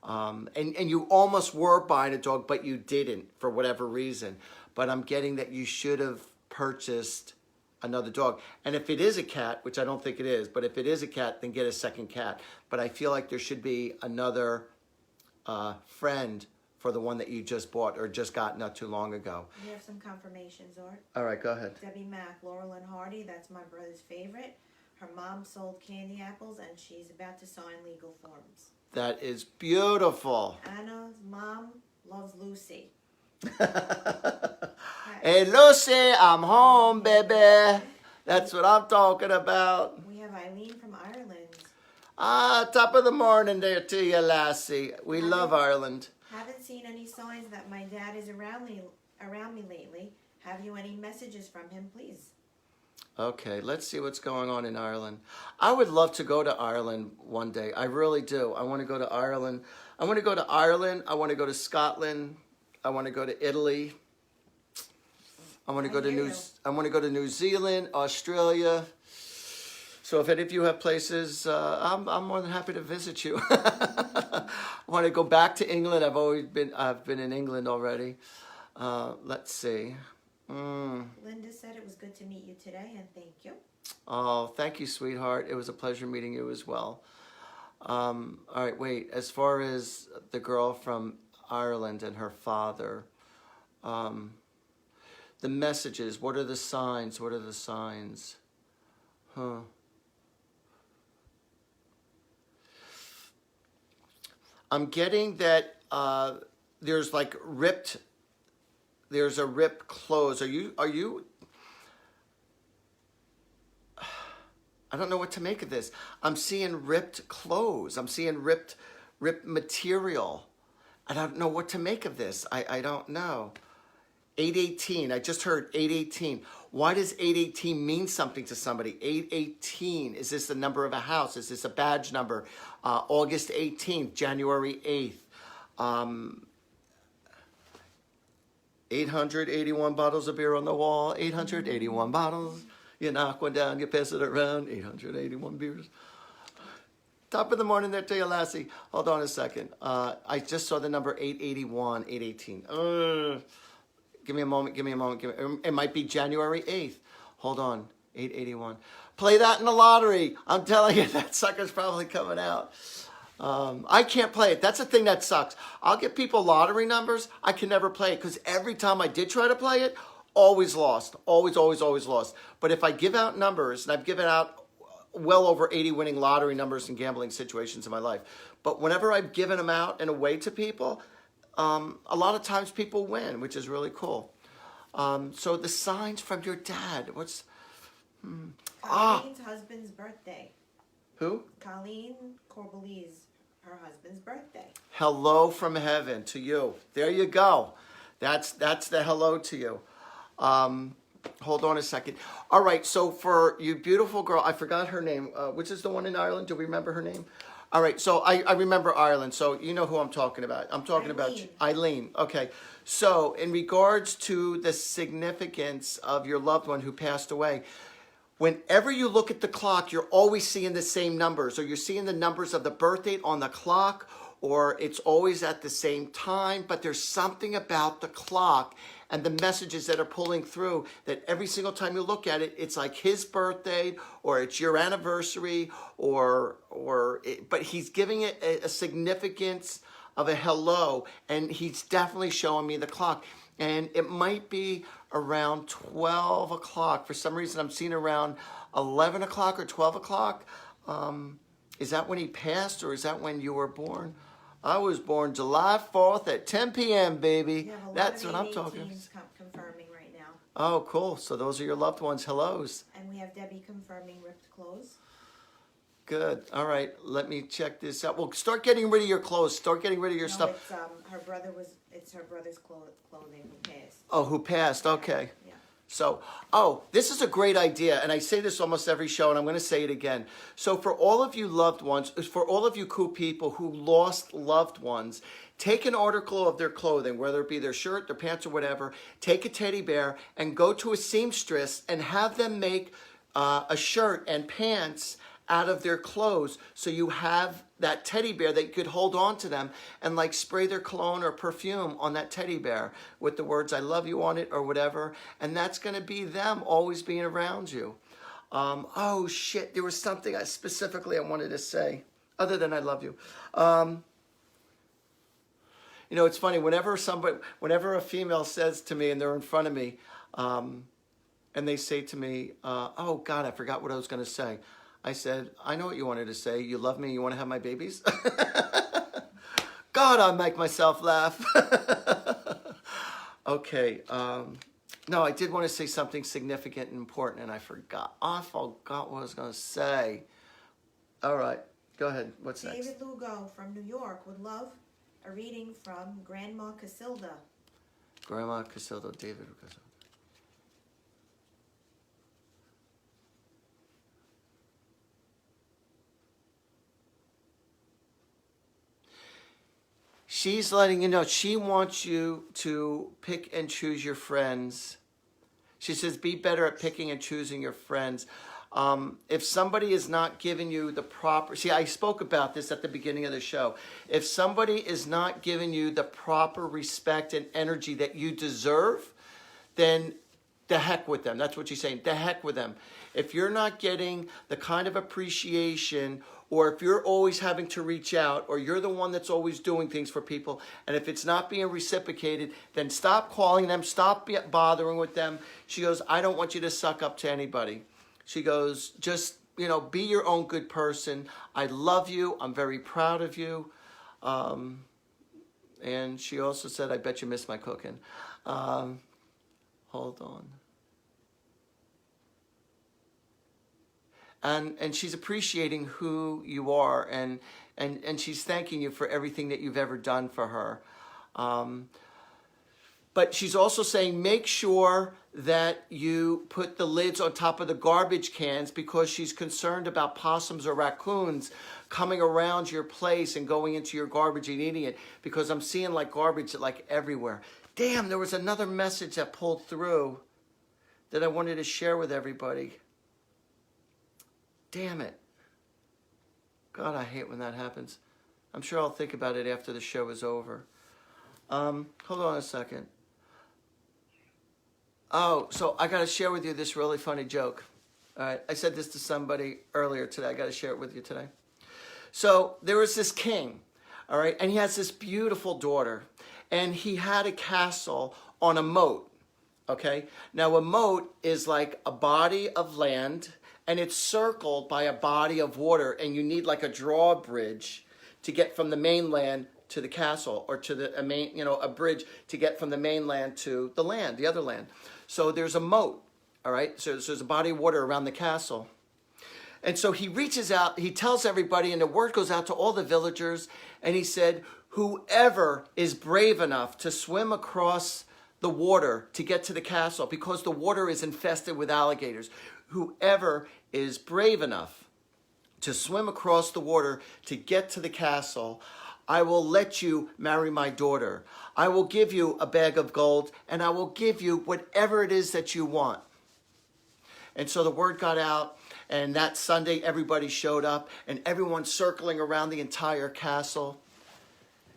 And you almost were buying a dog, but you didn't for whatever reason. But I'm getting that you should have purchased another dog. And if it is a cat, which I don't think it is, but if it is a cat, then get a second cat. But I feel like there should be another friend for the one that you just bought or just got not too long ago. We have some confirmations, Art. All right, go ahead. Debbie Mack, Laurel and Hardy, that's my brother's favorite. Her mom sold candy apples and she's about to sign legal forms. That is beautiful. Anna's mom loves Lucy. Hey, Lucy, I'm home, baby. That's what I'm talking about. We have Eileen from Ireland. Top of the morning there to you, lassie. We love Ireland. Haven't seen any signs that my dad is around me lately. Have you any messages from him, please? Okay, let's see what's going on in Ireland. I would love to go to Ireland one day. I really do. I want to go to Ireland. I want to go to Ireland. I want to go to Scotland. I want to go to Italy. I want to go to New Zealand, Australia. So if any of you have places, I'm more than happy to visit you. I want to go back to England. I've been in England already. Let's see. Linda said it was good to meet you today, and thank you. Oh, thank you, sweetheart. It was a pleasure meeting you as well. All right, wait. As far as the girl from Ireland and her father, the messages, what are the signs? What are the signs? I'm getting that there's like there's a ripped clothes. Are you I don't know what to make of this. I'm seeing ripped clothes. I'm seeing ripped material. I don't know what to make of this. I don't know. 818. I just heard 818. Why does 818 mean something to somebody? 818. Is this the number of a house? Is this a badge number? August 18th, January 8th. 881 bottles of beer on the wall. 881 bottles. You knock one down, you pass it around. 881 beers. Top of the morning there to you, lassie. Hold on a second. I just saw the number 881, 818. Give me a moment. It might be January 8th. Hold on. 881. Play that in the lottery. I'm telling you, that sucker's probably coming out. I can't play it. That's the thing that sucks. I'll get people lottery numbers. I can never play it because every time I did try to play it, always lost. Always lost. But if I give out numbers, and I've given out well over 80 winning lottery numbers in gambling situations in my life, but whenever I've given them out and away to people, a lot of times people win, which is really cool. So the signs from your dad. What's... Colleen's husband's birthday. Who? Colleen Corbelise, her husband's birthday. Hello from heaven to you. There you go. That's the hello to you. Hold on a second. All right, so for you beautiful girl, I forgot her name. Which is the one in Ireland? Do we remember her name? All right, so I remember Ireland, so you know who I'm talking about. I'm talking about Eileen. Okay, so in regards to the significance of your loved one who passed away, whenever you look at the clock, you're always seeing the same numbers, or you're seeing the numbers of the birth date on the clock, or it's always at the same time, but there's something about the clock and the messages that are pulling through that every single time you look at it, it's like his birthday or it's your anniversary but he's giving it a significance of a hello, and he's definitely showing me the clock. And it might be around 12 o'clock. For some reason, I'm seeing around 11 o'clock or 12 o'clock. Is that when he passed, or is that when you were born? I was born July 4th at 10 p.m., baby. That's what I'm talking about. Confirming right now. Oh, cool. So those are your loved ones' hellos. And we have Debbie confirming ripped clothes. Good. All right. Let me check this out. Well, start getting rid of your clothes. Start getting rid of your No, stuff. it's her brother's clothing who passed. Oh, who passed? Okay. Yeah. So, this is a great idea, and I say this almost every show, and I'm going to say it again. So, for all of you loved ones, for all of you cool people who lost loved ones, take an article of their clothing, whether it be their shirt, their pants, or whatever, take a teddy bear and go to a seamstress and have them make a shirt and pants out of their clothes, so you have that teddy bear that you could hold on to them and like spray their cologne or perfume on that teddy bear with the words I love you on it or whatever, and that's going to be them always being around you. Oh shit, there was something I wanted to say other than I love you. You know, it's funny, whenever a female says to me and they're in front of me, and they say to me, oh God, I forgot what I was going to say. I said, I know what you wanted to say. You love me, you want to have my babies? God, I make myself laugh. Okay. No, I did want to say something significant and important, and I forgot. I forgot what I was going to say. All right. Go ahead. What's next? David Lugo from New York would love a reading from Grandma Casilda. Grandma Casilda, David Casilda. She's letting you know she wants you to pick and choose your friends. She says be better at picking and choosing your friends. If somebody is not giving you the proper... See, I spoke about this at the beginning of the show. If somebody is not giving you the proper respect and energy that you deserve, then the heck with them. That's what she's saying. The heck with them. If you're not getting the kind of appreciation, or if you're always having to reach out, or you're the one that's always doing things for people, and if it's not being reciprocated, then stop calling them, stop bothering with them. She goes, I don't want you to suck up to anybody. She goes, just, be your own good person. I love you. I'm very proud of you. And she also said, I bet you miss my cooking. Hold on. And she's appreciating who you are, and she's thanking you for everything that you've ever done for her. But she's also saying, make sure that you put the lids on top of the garbage cans, because she's concerned about possums or raccoons coming around your place and going into your garbage and eating it, because I'm seeing like garbage like everywhere. Damn, there was another message that pulled through that I wanted to share with everybody. Damn it. God, I hate when that happens. I'm sure I'll think about it after the show is over. Hold on a second. Oh, so I got to share with you this really funny joke. All right, I said this to somebody earlier today. I got to share it with you today. So there was this king, all right, and he has this beautiful daughter, and he had a castle on a moat, okay? Now, a moat is like a body of land, and it's circled by a body of water, and you need like a drawbridge to get from the mainland to the castle, or to a bridge to get from the mainland to the land, the other land. So there's a moat, all right? So there's a body of water around the castle. And so he reaches out, he tells everybody, and the word goes out to all the villagers, and he said, whoever is brave enough to swim across the water to get to the castle, because the water is infested with alligators, whoever is brave enough to swim across the water to get to the castle, I will let you marry my daughter. I will give you a bag of gold, and I will give you whatever it is that you want. And so the word got out, and that Sunday everybody showed up, and everyone's circling around the entire castle,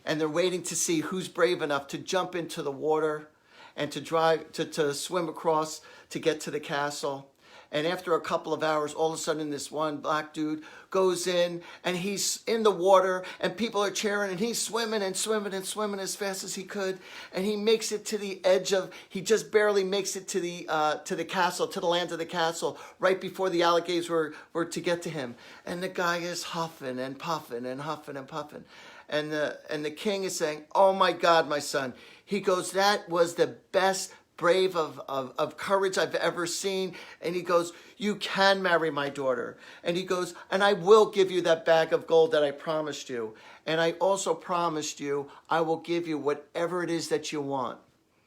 and they're waiting to see who's brave enough to jump into the water and to swim across to get to the castle. And after a couple of hours, all of a sudden this one black dude goes in, and he's in the water, and people are cheering, and he's swimming and swimming and swimming as fast as he could. And he makes it to the edge he just barely makes it to the castle, to the land of the castle, right before the alligators were to get to him. And the guy is huffing and puffing and huffing and puffing. And the king is saying, oh my God, my son. He goes, that was the best brave of courage I've ever seen. And he goes, you can marry my daughter. And he goes, and I will give you that bag of gold that I promised you. And I also promised you I will give you whatever it is that you want.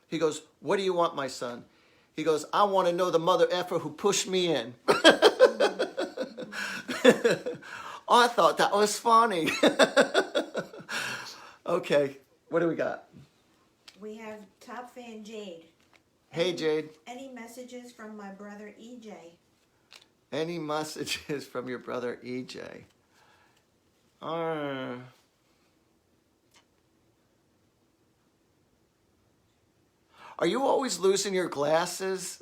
He goes, what do you want, my son? He goes, I want to know the mother effer who pushed me in. I thought that was funny. Okay, what do we got? We have top fan Jade. Hey, Jade. Any messages from my brother EJ? Any messages from your brother EJ? Are you always losing your glasses?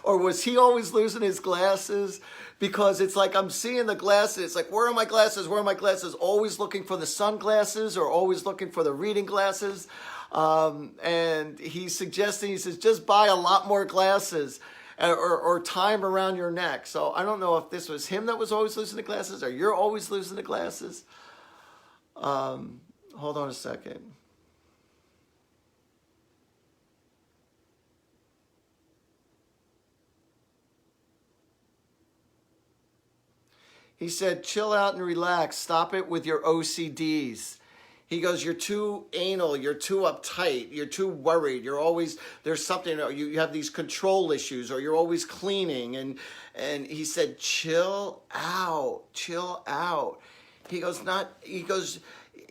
Or was he always losing his glasses? Because it's like I'm seeing the glasses. It's like, where are my glasses? Where are my glasses? Always looking for the sunglasses or always looking for the reading glasses. And he's suggesting, he says, just buy a lot more glasses or tie them around your neck. So I don't know if this was him that was always losing the glasses or you're always losing the glasses. Hold on a second. He said, chill out and relax. Stop it with your OCDs. He goes, you're too anal. You're too uptight. You're too worried. You're always, there's something, you have these control issues or you're always cleaning. And he said, chill out. Chill out. He goes,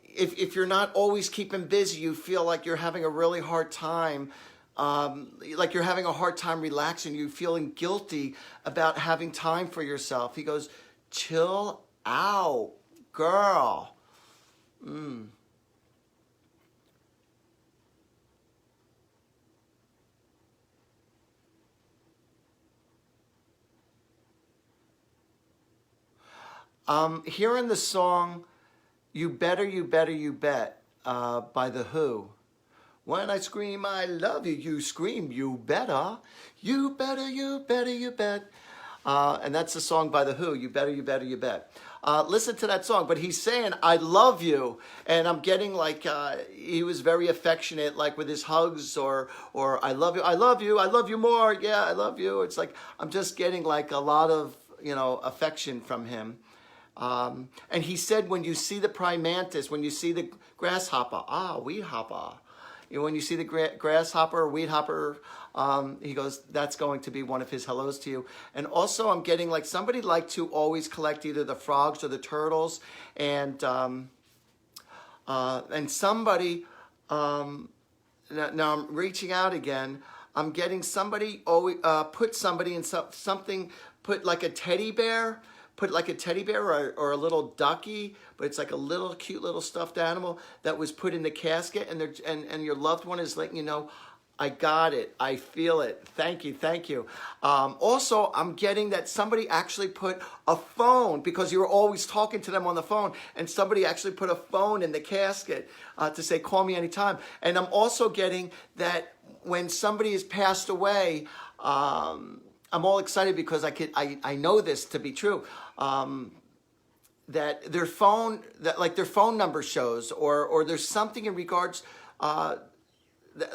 if you're not always keeping busy, you feel like you're having a really hard time. Like you're having a hard time relaxing. You're feeling guilty about having time for yourself. He goes, chill out, girl. Hearing the song You Better, You Better, You Bet by The Who. When I scream I love you, you scream you better. You better, you better, you bet. And that's the song by The Who, You Better, You Better, You Bet. Listen to that song. But he's saying, I love you. And I'm getting like, he was very affectionate, like with his hugs or I love you, I love you, I love you more. Yeah, I love you. It's like, I'm just getting like a lot of, affection from him. And he said, when you see the prime mantis, when you see the grasshopper, weed hopper. When you see the grasshopper or weed hopper, he goes, that's going to be one of his hellos to you. And also I'm getting like somebody like to always collect either the frogs or the turtles. And somebody, now I'm reaching out again. I'm getting somebody, put somebody in something, put like a teddy bear, or a little ducky, but it's like a little cute little stuffed animal that was put in the casket, and your loved one is letting you know, I got it, I feel it, thank you, thank you. Also, I'm getting that somebody actually put a phone, because you were always talking to them on the phone, and somebody actually put a phone in the casket to say, call me anytime. And I'm also getting that when somebody has passed away, I'm all excited because I know this to be true. That their phone number shows, or there's something in regards,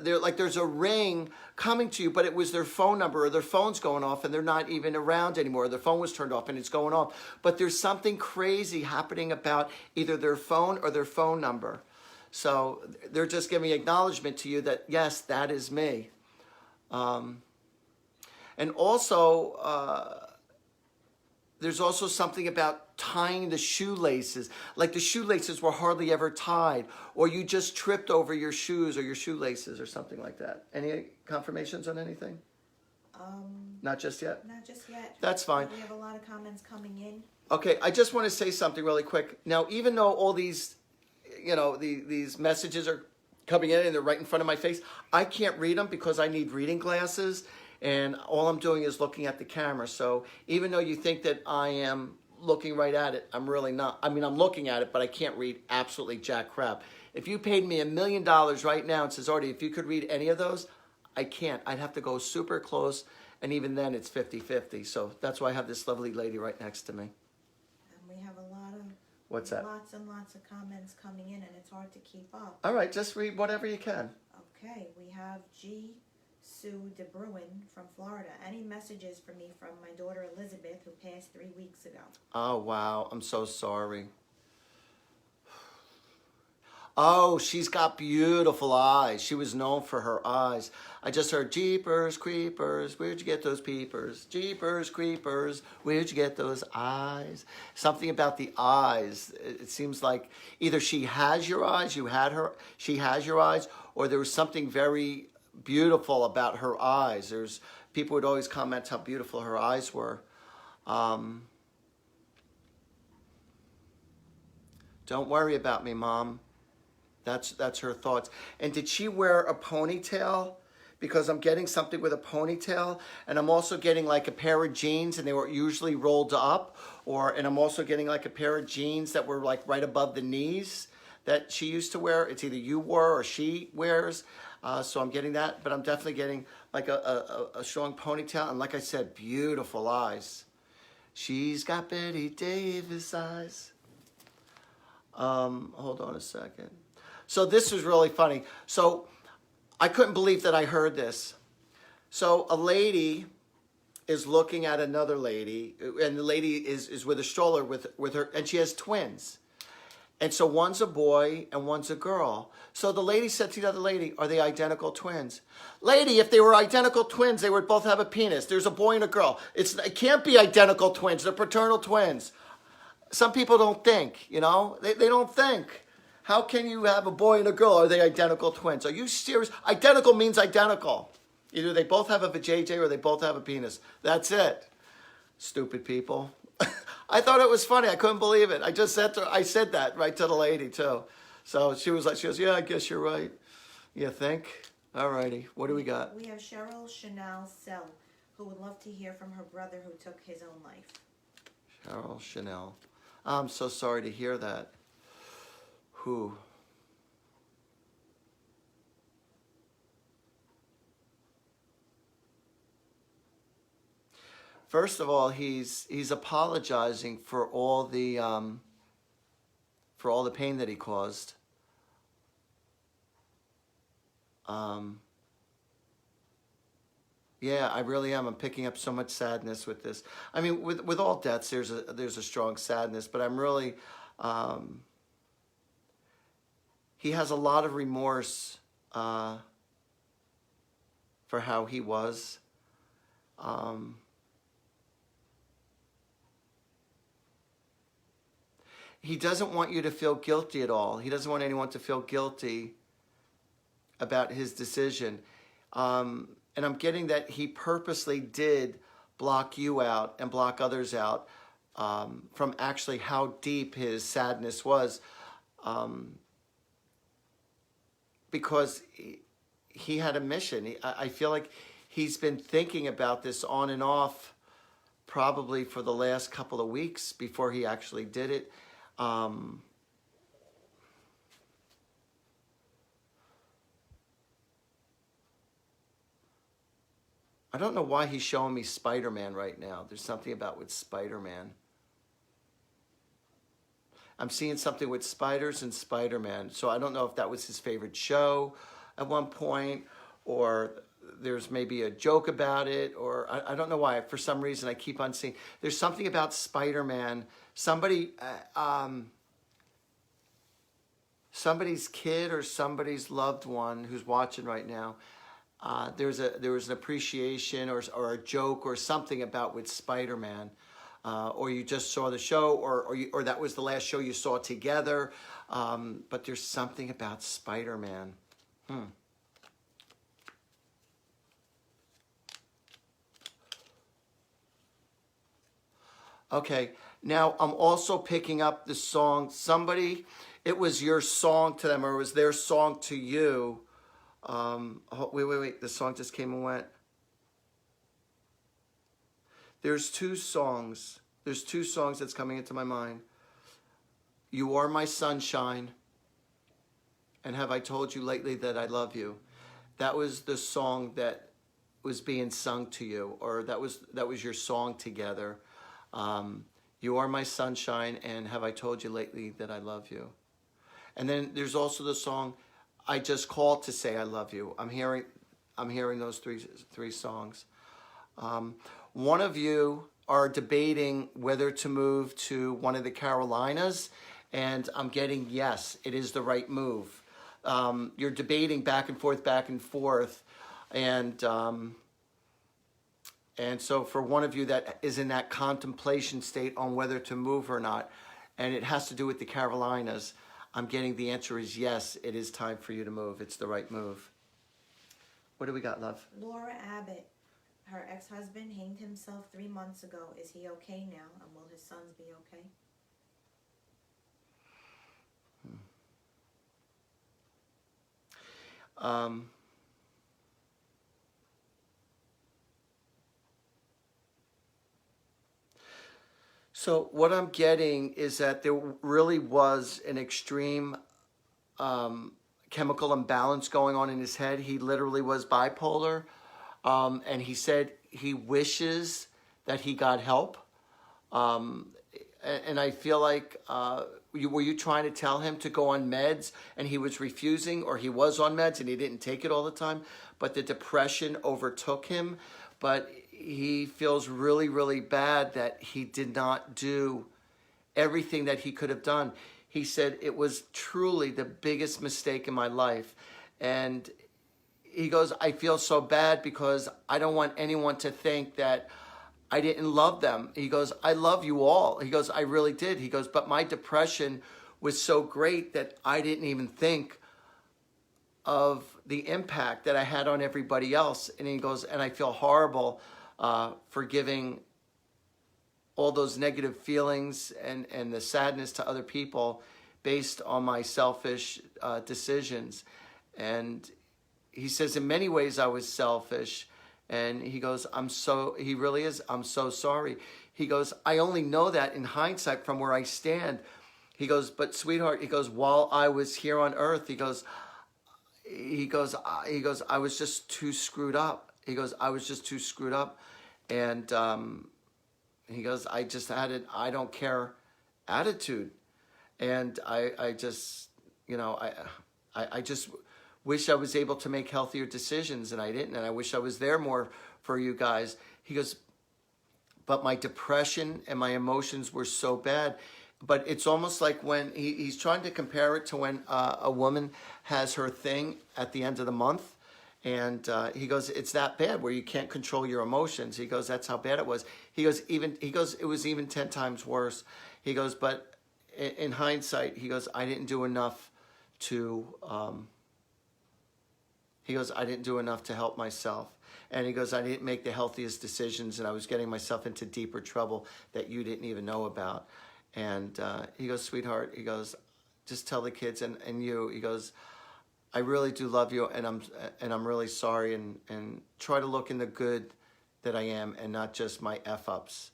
there's a ring coming to you, but it was their phone number or their phone's going off and they're not even around anymore. Their phone was turned off and it's going off. But there's something crazy happening about either their phone or their phone number. So they're just giving acknowledgement to you that, yes, that is me. And also, there's also something about tying the shoelaces. Like the shoelaces were hardly ever tied, or you just tripped over your shoes or your shoelaces or something like that. Any confirmations on anything? Not just yet? Not just yet. That's fine. We have a lot of comments coming in. Okay, I just want to say something really quick. Now, even though all these, these messages are coming in and they're right in front of my face, I can't read them because I need reading glasses. And all I'm doing is looking at the camera. So even though you think that I am looking right at it, I'm really not. I mean, I'm looking at it, but I can't read absolutely jack crap. If you paid me $1 million right now and says, Artie, if you could read any of those, I can't. I'd have to go super close. And even then, it's 50-50. So that's why I have this lovely lady right next to me. And we have a lot of What's that? Lots and lots of comments coming in, and it's hard to keep up. All right, just read whatever you can. Okay, we have G. Sue DeBruin from Florida. Any messages for me from my daughter Elizabeth, who passed 3 weeks ago? Oh, wow. I'm so sorry. Oh, she's got beautiful eyes. She was known for her eyes. I just heard, Jeepers Creepers, where'd you get those peepers? Jeepers Creepers, where'd you get those eyes? Something about the eyes. It seems like either she has your eyes, she has your eyes, or there was something very beautiful about her eyes. People would always comment how beautiful her eyes were. Don't worry about me, Mom. That's her thoughts. And did she wear a ponytail? Because I'm getting something with a ponytail, and I'm also getting like a pair of jeans, and they were usually rolled up, and I'm also getting like a pair of jeans that were like right above the knees that she used to wear. It's either you wore or she wears. So I'm getting that, but I'm definitely getting like a strong ponytail, and like I said, beautiful eyes. She's got Betty Davis eyes. Hold on a second. So this was really funny. So I couldn't believe that I heard this. So a lady is looking at another lady, and the lady is with a stroller with her, and she has twins. And so one's a boy and one's a girl. So the lady said to the other lady, are they identical twins? Lady, if they were identical twins, they would both have a penis. There's a boy and a girl. It can't be identical twins. They're fraternal twins. Some people don't think, you know? They don't think. How can you have a boy and a girl? Are they identical twins? Are you serious? Identical means identical. Either they both have a vajayjay or they both have a penis. That's it. Stupid people. I thought it was funny. I couldn't believe it. I said that right to the lady too. So she goes, yeah, I guess you're right. You think? All righty. What do we got? We have Cheryl Chanel Sell, who would love to hear from her brother who took his own life. Cheryl Chanel. I'm so sorry to hear that. Who? First of all, he's apologizing for all the pain that he caused. Yeah, I really am. I'm picking up so much sadness with this. I mean, with all deaths, there's a strong sadness, but I'm really he has a lot of remorse for how he was. He doesn't want you to feel guilty at all. He doesn't want anyone to feel guilty about his decision. And I'm getting that he purposely did block you out and block others out from actually how deep his sadness was. Because he had a mission. I feel like he's been thinking about this on and off probably for the last couple of weeks before he actually did it. I don't know why he's showing me Spider-Man right now. There's something about with Spider-Man. I'm seeing something with spiders and Spider-Man. So I don't know if that was his favorite show at one point, or there's maybe a joke about it, or I don't know why. For some reason, I keep on seeing. There's something about Spider-Man. Somebody's kid or somebody's loved one who's watching right now. There was an appreciation or a joke or something about with Spider-Man. Or you just saw the show, or that was the last show you saw together. But there's something about Spider-Man. Okay, now I'm also picking up the song. It was your song to them, or it was their song to you. Wait, the song just came and went. There's two songs that's coming into my mind. You Are My Sunshine, and Have I Told You Lately That I Love You. That was the song that was being sung to you, or that was your song together. You are my sunshine, and have I told you lately that I love you? And then there's also the song, I just called to say I love you. I'm hearing those three songs. One of you are debating whether to move to one of the Carolinas, and I'm getting yes, it is the right move. You're debating back and forth, and so for one of you that is in that contemplation state on whether to move or not, and it has to do with the Carolinas, I'm getting the answer is yes, it is time for you to move. It's the right move. What do we got, love? Laura Abbott. Her ex-husband hanged himself 3 months ago. Is he okay now? And will his sons be okay? So what I'm getting is that there really was an extreme chemical imbalance going on in his head. He literally was bipolar. And he said he wishes that he got help. And I feel like, were you trying to tell him to go on meds and he was refusing, or he was on meds and he didn't take it all the time, but the depression overtook him? But he feels really, really bad that he did not do everything that he could have done. He said, it was truly the biggest mistake in my life. And he goes, I feel so bad because I don't want anyone to think that I didn't love them. He goes, I love you all. He goes, I really did. He goes, but my depression was so great that I didn't even think of the impact that I had on everybody else. And he goes, and I feel horrible for giving all those negative feelings and the sadness to other people based on my selfish decisions. And he says, in many ways I was selfish. And he goes, he really is, I'm so sorry. He goes, I only know that in hindsight from where I stand. He goes, but sweetheart, he goes, while I was here on earth, he goes, I was just too screwed up. He goes, I was just too screwed up. And he goes, I just had an I don't care attitude. And I just, I just wish I was able to make healthier decisions, and I didn't. And I wish I was there more for you guys. He goes, but my depression and my emotions were so bad. But it's almost like when he's trying to compare it to when a woman has her thing at the end of the month. And he goes, it's that bad where you can't control your emotions. He goes, that's how bad it was. He goes, it was even 10 times worse. He goes, but in hindsight, he goes, I didn't do enough to, I didn't do enough to help myself. And he goes, I didn't make the healthiest decisions, and I was getting myself into deeper trouble that you didn't even know about. And he goes, sweetheart, he goes, just tell the kids and you, he goes, I really do love you, and I'm really sorry, and try to look in the good that I am and not just my F-ups.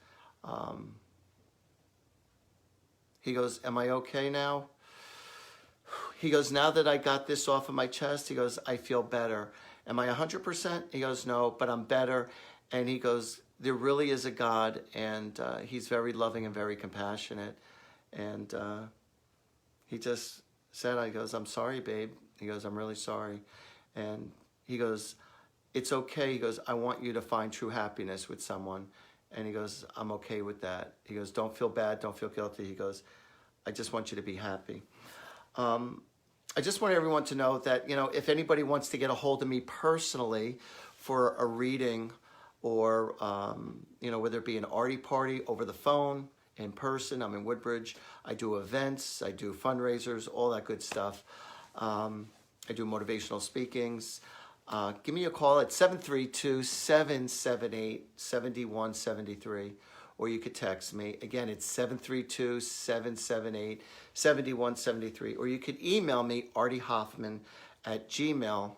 He goes, am I okay now? He goes, now that I got this off of my chest, he goes, I feel better. Am I 100%? He goes, no, but I'm better. And he goes, there really is a God, and he's very loving and very compassionate. And he just said, I goes, I'm sorry, babe. He goes, I'm really sorry. And he goes, it's okay. He goes, I want you to find true happiness with someone. And he goes, I'm okay with that. He goes, don't feel bad. Don't feel guilty. He goes, I just want you to be happy. I just want everyone to know that, if anybody wants to get a hold of me personally for a reading or, whether it be an Artie party over the phone, in person, I'm in Woodbridge. I do events, I do fundraisers, all that good stuff. I do motivational speakings. Give me a call at 732-778-7173, or you could text me. Again, it's 732-778-7173, or you could email me, artiehoffman@gmail.com,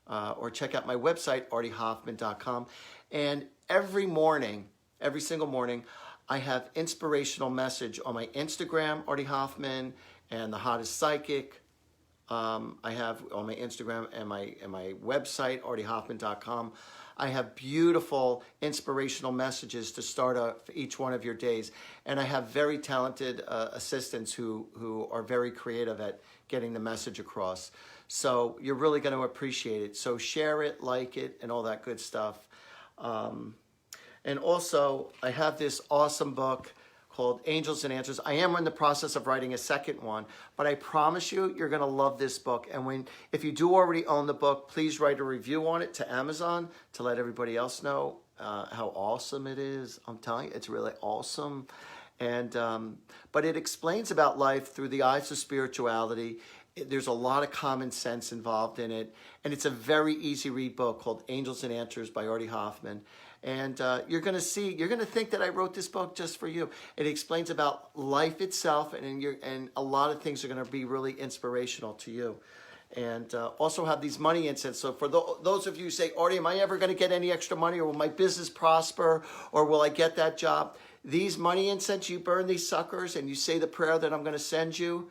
or check out my website, artiehoffman.com. And every single morning, I have inspirational message on my Instagram, Artie Hoffman, and the Hottest Psychic. I have on my Instagram and my website, artiehoffman.com. I have beautiful inspirational messages to start each one of your days. And I have very talented assistants who are very creative at getting the message across. So you're really going to appreciate it. So share it, like it, and all that good stuff. And also, I have this awesome book called Angels and Answers. I am in the process of writing a second one, but I promise you, you're going to love this book. And if you do already own the book, please write a review on it to Amazon to let everybody else know how awesome it is. I'm telling you, it's really awesome. And but it explains about life through the eyes of spirituality. There's a lot of common sense involved in it. And it's a very easy read book called Angels and Answers by Artie Hoffman. And you're going to think that I wrote this book just for you. It explains about life itself, and a lot of things are going to be really inspirational to you. And also have these money incense. So for those of you who say, Artie, am I ever going to get any extra money, or will my business prosper, or will I get that job? These money incense, you burn these suckers, and you say the prayer that I'm going to send you.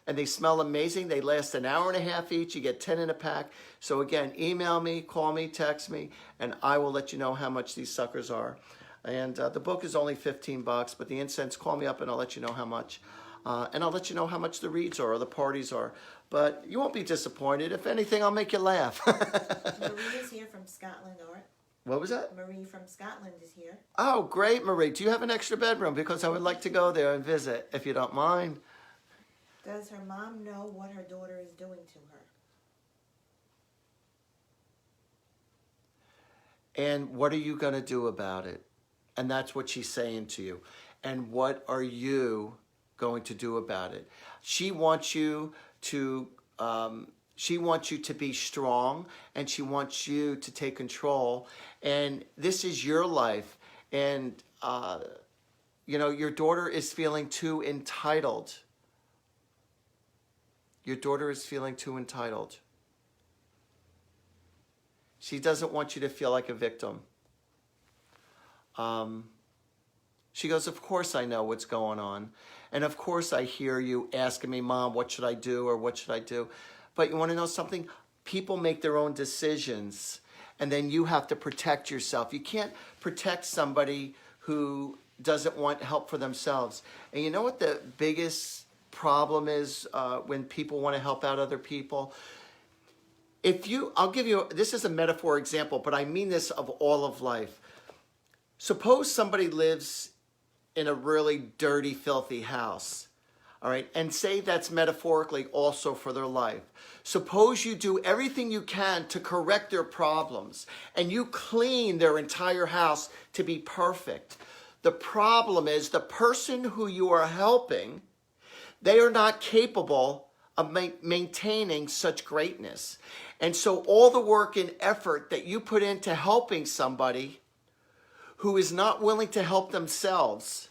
And they smell amazing. They last an hour and a half each. You get 10 in a pack. So again, email me, call me, text me, and I will let you know how much these suckers are. And the book is only $15, but the incense, call me up and I'll let you know how much. And I'll let you know how much the reads are or the parties are. But you won't be disappointed. If anything, I'll make you laugh. Marie is here from Scotland, Art. What was that? Marie from Scotland is here. Oh, great, Marie. Do you have an extra bedroom? Because I would like to go there and visit, if you don't mind. Does her mom know what her daughter is doing to her? And what are you going to do about it? And that's what she's saying to you. And what are you going to do about it? She wants you to be strong, and she wants you to take control. And this is your life. And, your daughter is feeling too entitled. Your daughter is feeling too entitled. She doesn't want you to feel like a victim. She goes, of course I know what's going on. And of course I hear you asking me, Mom, what should I do, or what should I do? But you want to know something? People make their own decisions, and then you have to protect yourself. You can't protect somebody who doesn't want help for themselves. And you know what the biggest problem is when people want to help out other people? I'll give you, this is a metaphor example, but I mean this of all of life. Suppose somebody lives in a really dirty, filthy house, all right? And say that's metaphorically also for their life. Suppose you do everything you can to correct their problems, and you clean their entire house to be perfect. The problem is the person who you are helping, they are not capable of maintaining such greatness. And so all the work and effort that you put into helping somebody who is not willing to help themselves,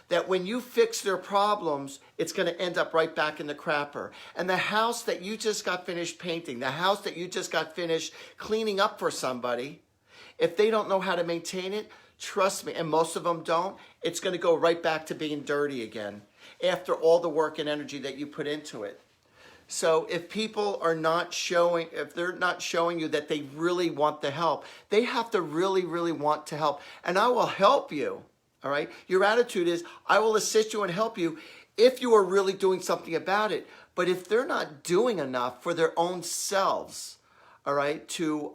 that when you fix their problems, it's going to end up right back in the crapper. And the house that you just got finished painting, the house that you just got finished cleaning up for somebody, if they don't know how to maintain it, trust me, and most of them don't, it's going to go right back to being dirty again after all the work and energy that you put into it. So if people are not showing, if they're not showing you that they really want the help, they have to really, really want to help. And I will help you, all right? Your attitude is, I will assist you and help you if you are really doing something about it. But if they're not doing enough for their own selves, all right, to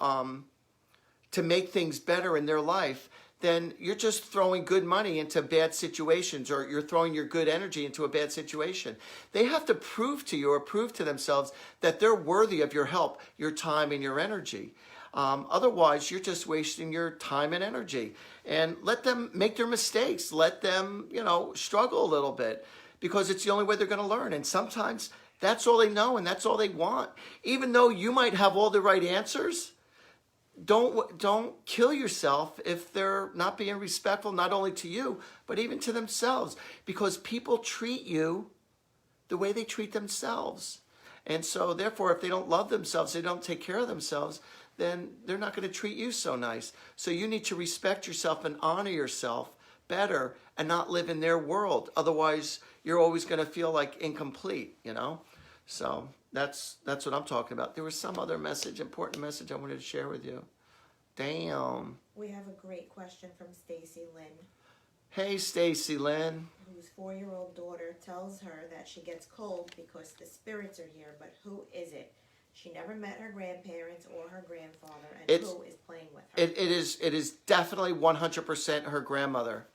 make things better in their life, then you're just throwing good money into bad situations, or you're throwing your good energy into a bad situation. They have to prove to you or prove to themselves that they're worthy of your help, your time, and your energy. Otherwise, you're just wasting your time and energy. And let them make their mistakes. Let them, struggle a little bit, because it's the only way they're going to learn. And sometimes that's all they know and that's all they want. Even though you might have all the right answers, don't kill yourself if they're not being respectful, not only to you, but even to themselves, because people treat you the way they treat themselves. And so therefore, if they don't love themselves, they don't take care of themselves, then they're not going to treat you so nice. So you need to respect yourself and honor yourself better and not live in their world. Otherwise, you're always going to feel like incomplete, So that's what I'm talking about. There was some other message, important message I wanted to share with you. Damn. We have a great question from Stacy Lynn, Hey, Stacy Lynn. whose 4-year-old daughter tells her that she gets cold because the spirits are here, but who is it? She never met her grandparents or her grandfather, and who is playing with her? It is definitely 100% her grandmother.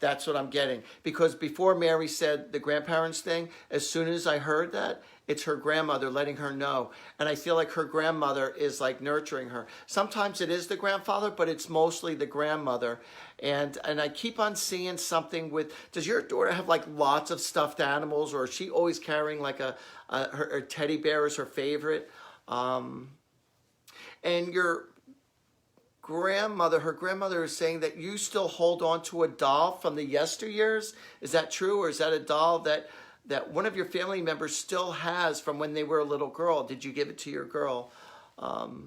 That's what I'm getting. Because before Mary said the grandparents thing, as soon as I heard that, it's her grandmother letting her know. And I feel like her grandmother is like nurturing her. Sometimes it is the grandfather, but it's mostly the grandmother. And I keep on seeing something with, does your daughter have like lots of stuffed animals, or is she always carrying like her teddy bear is her favorite? And your her grandmother is saying that you still hold on to a doll from the yesteryears. Is that true, or is that a doll that one of your family members still has from when they were a little girl? Did you give it to your girl? Oh,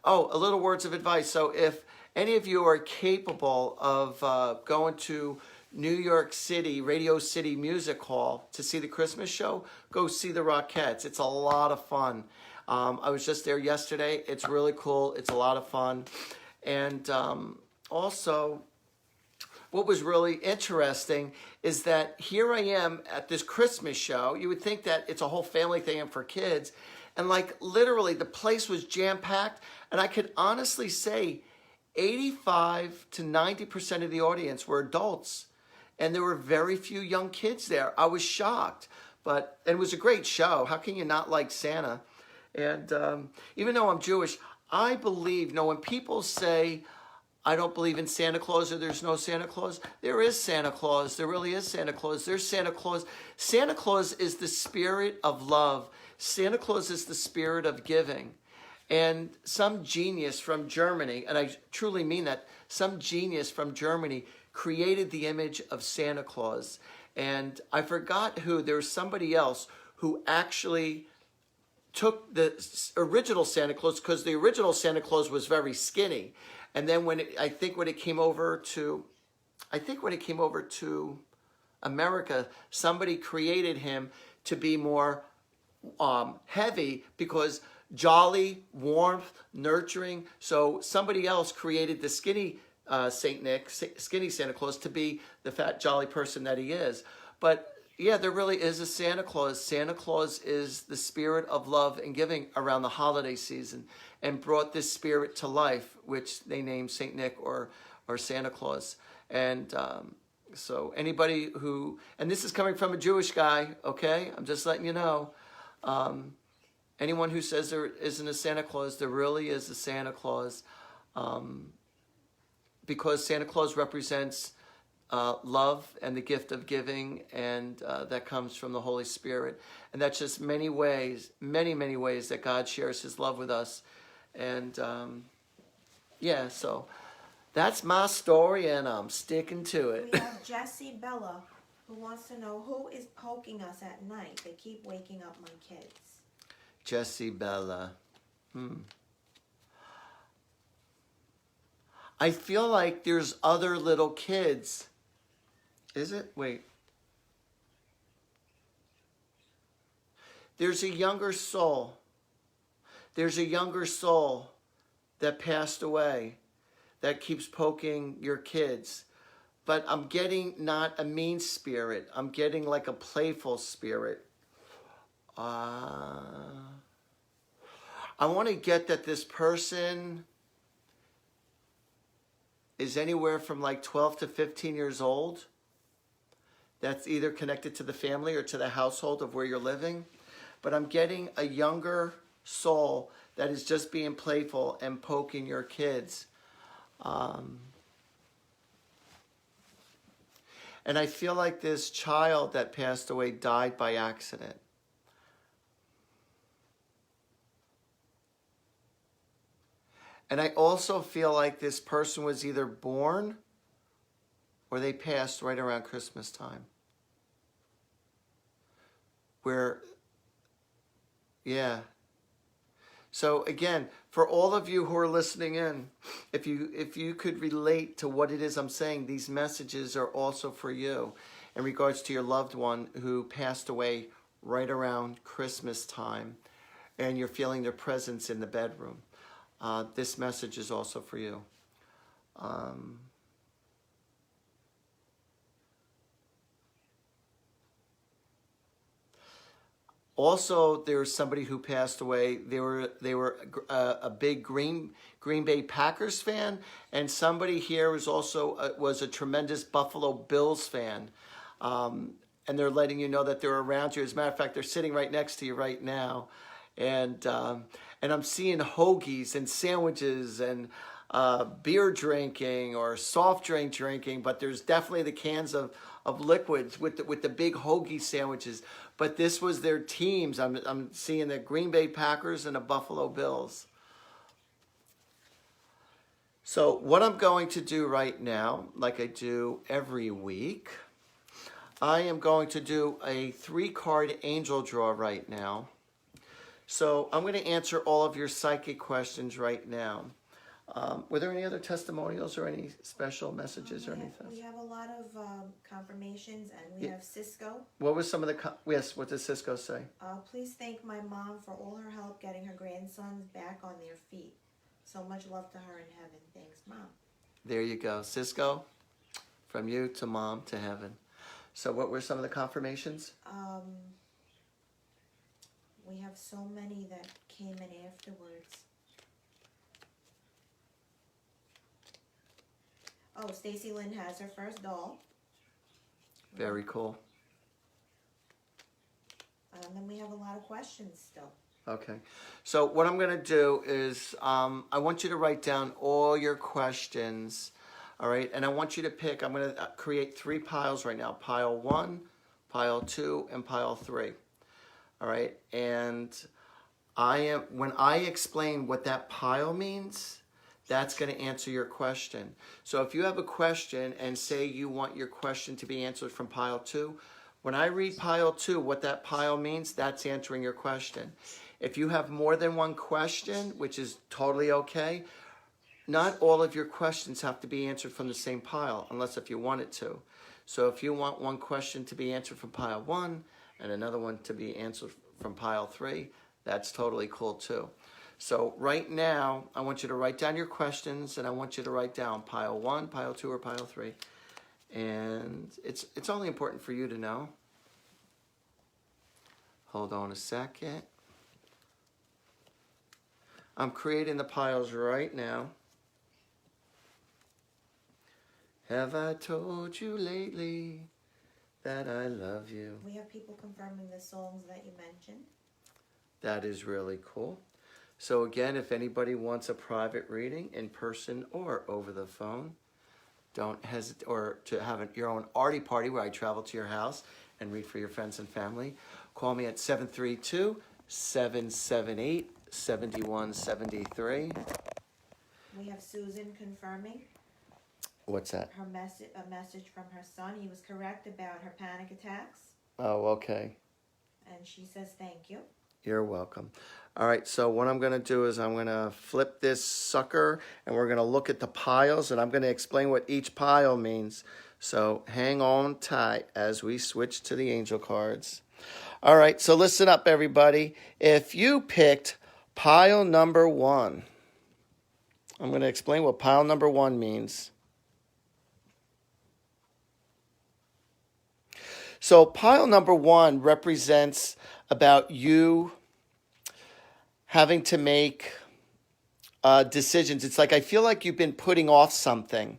a little words of advice. So if any of you are capable of going to New York City, Radio City Music Hall to see the Christmas show, go see the Rockettes. It's a lot of fun. I was just there yesterday. It's really cool. It's a lot of fun. And also, what was really interesting is that here I am at this Christmas show. You would think that it's a whole family thing and for kids. And like literally the place was jam-packed. And I could honestly say 85 to 90% of the audience were adults. And there were very few young kids there. I was shocked. And it was a great show. How can you not like Santa? And even though I'm Jewish, I believe, when people say, I don't believe in Santa Claus or there's no Santa Claus, there is Santa Claus. There really is Santa Claus. There's Santa Claus. Santa Claus is the spirit of love. Santa Claus is the spirit of giving. And some genius from Germany, and I truly mean that, some genius from Germany created the image of Santa Claus. And I forgot who, there was somebody else who actually took the original Santa Claus, because the original Santa Claus was very skinny, and then when it came over to America, somebody created him to be more heavy, because jolly, warmth, nurturing. So somebody else created the skinny skinny Santa Claus to be the fat, jolly person that he is. But yeah, there really is a Santa Claus. Santa Claus is the spirit of love and giving around the holiday season, and brought this spirit to life, which they named Saint Nick or Santa Claus. And so anybody who, and this is coming from a Jewish guy, okay? I'm just letting you know. Anyone who says there isn't a Santa Claus, there really is a Santa Claus. Because Santa Claus represents love and the gift of giving, and that comes from the Holy Spirit. And that's just many ways that God shares his love with us. And yeah, so that's my story, and I'm sticking to it. We have Jessie Bella, who wants to know who is poking us at night. They keep waking up my kids. Jessie Bella. I feel like there's other little kids. Is it? Wait. There's a younger soul. There's a younger soul that passed away that keeps poking your kids. But I'm getting not a mean spirit. I'm getting like a playful spirit. I want to get that this person is anywhere from like 12 to 15 years old. That's either connected to the family or to the household of where you're living. But I'm getting a younger soul that is just being playful and poking your kids. And I feel like this child that passed away died by accident. And I also feel like this person was either born or they passed right around Christmas time. Yeah. So again, for all of you who are listening in, if you could relate to what it is I'm saying, these messages are also for you in regards to your loved one who passed away right around Christmas time, and you're feeling their presence in the bedroom. this message is also for you. Also, there's somebody who passed away. They were a big Green Bay Packers fan, and somebody here was a tremendous Buffalo Bills fan. And they're letting you know that they're around you. As a matter of fact, they're sitting right next to you right now, and I'm seeing hoagies and sandwiches and beer drinking or soft drink drinking, but there's definitely the cans of liquids with the big hoagie sandwiches. But this was their teams. I'm seeing the Green Bay Packers and the Buffalo Bills. So what I'm going to do right now, like I do every week, I am going to do a 3-card angel draw right now. So I'm going to answer all of your psychic questions right now. Were there any other testimonials or any special messages or anything? We have a lot of confirmations, and we have Cisco. What was some of the... Yes, what does Cisco say? Please thank my mom for all her help getting her grandsons back on their feet. So much love to her in heaven. Thanks, Mom. There you go. Cisco, from you to Mom to heaven. So what were some of the confirmations? We have so many that came in afterwards. Oh, Stacy Lynn has her first doll. Very cool. And then we have a lot of questions still. Okay. So what I'm going to do is I want you to write down all your questions, all right? And I want you to pick, I'm going to create 3 piles right now. Pile 1, pile 2, and pile 3. All right? And when I explain what that pile means, that's going to answer your question. So if you have a question and say you want your question to be answered from pile 2, when I read pile 2, what that pile means, that's answering your question. If you have more than one question, which is totally okay, not all of your questions have to be answered from the same pile, unless if you want it to. So if you want one question to be answered from pile 1 and another one to be answered from pile 3, that's totally cool too. So right now, I want you to write down your questions, and I want you to write down pile 1, pile 2, or pile 3. And it's only important for you to know. Hold on a second. I'm creating the piles right now. Have I told you lately that I love you? We have people confirming the songs that you mentioned. That is really cool. So again, if anybody wants a private reading in person or over the phone, don't hesitate, or to have your own Artie party where I travel to your house and read for your friends and family, call me at 732-778-7173. We have Susan confirming. What's that? A message from her son. He was correct about her panic attacks. Oh, okay. And she says thank you. You're welcome. All right, so what I'm going to do is I'm going to flip this sucker, and we're going to look at the piles, and I'm going to explain what each pile means. So hang on tight as we switch to the angel cards. All right, so listen up, everybody. If you picked pile number 1, I'm going to explain what pile number 1 means. So pile number 1 represents about you having to make decisions. It's like I feel like you've been putting off something.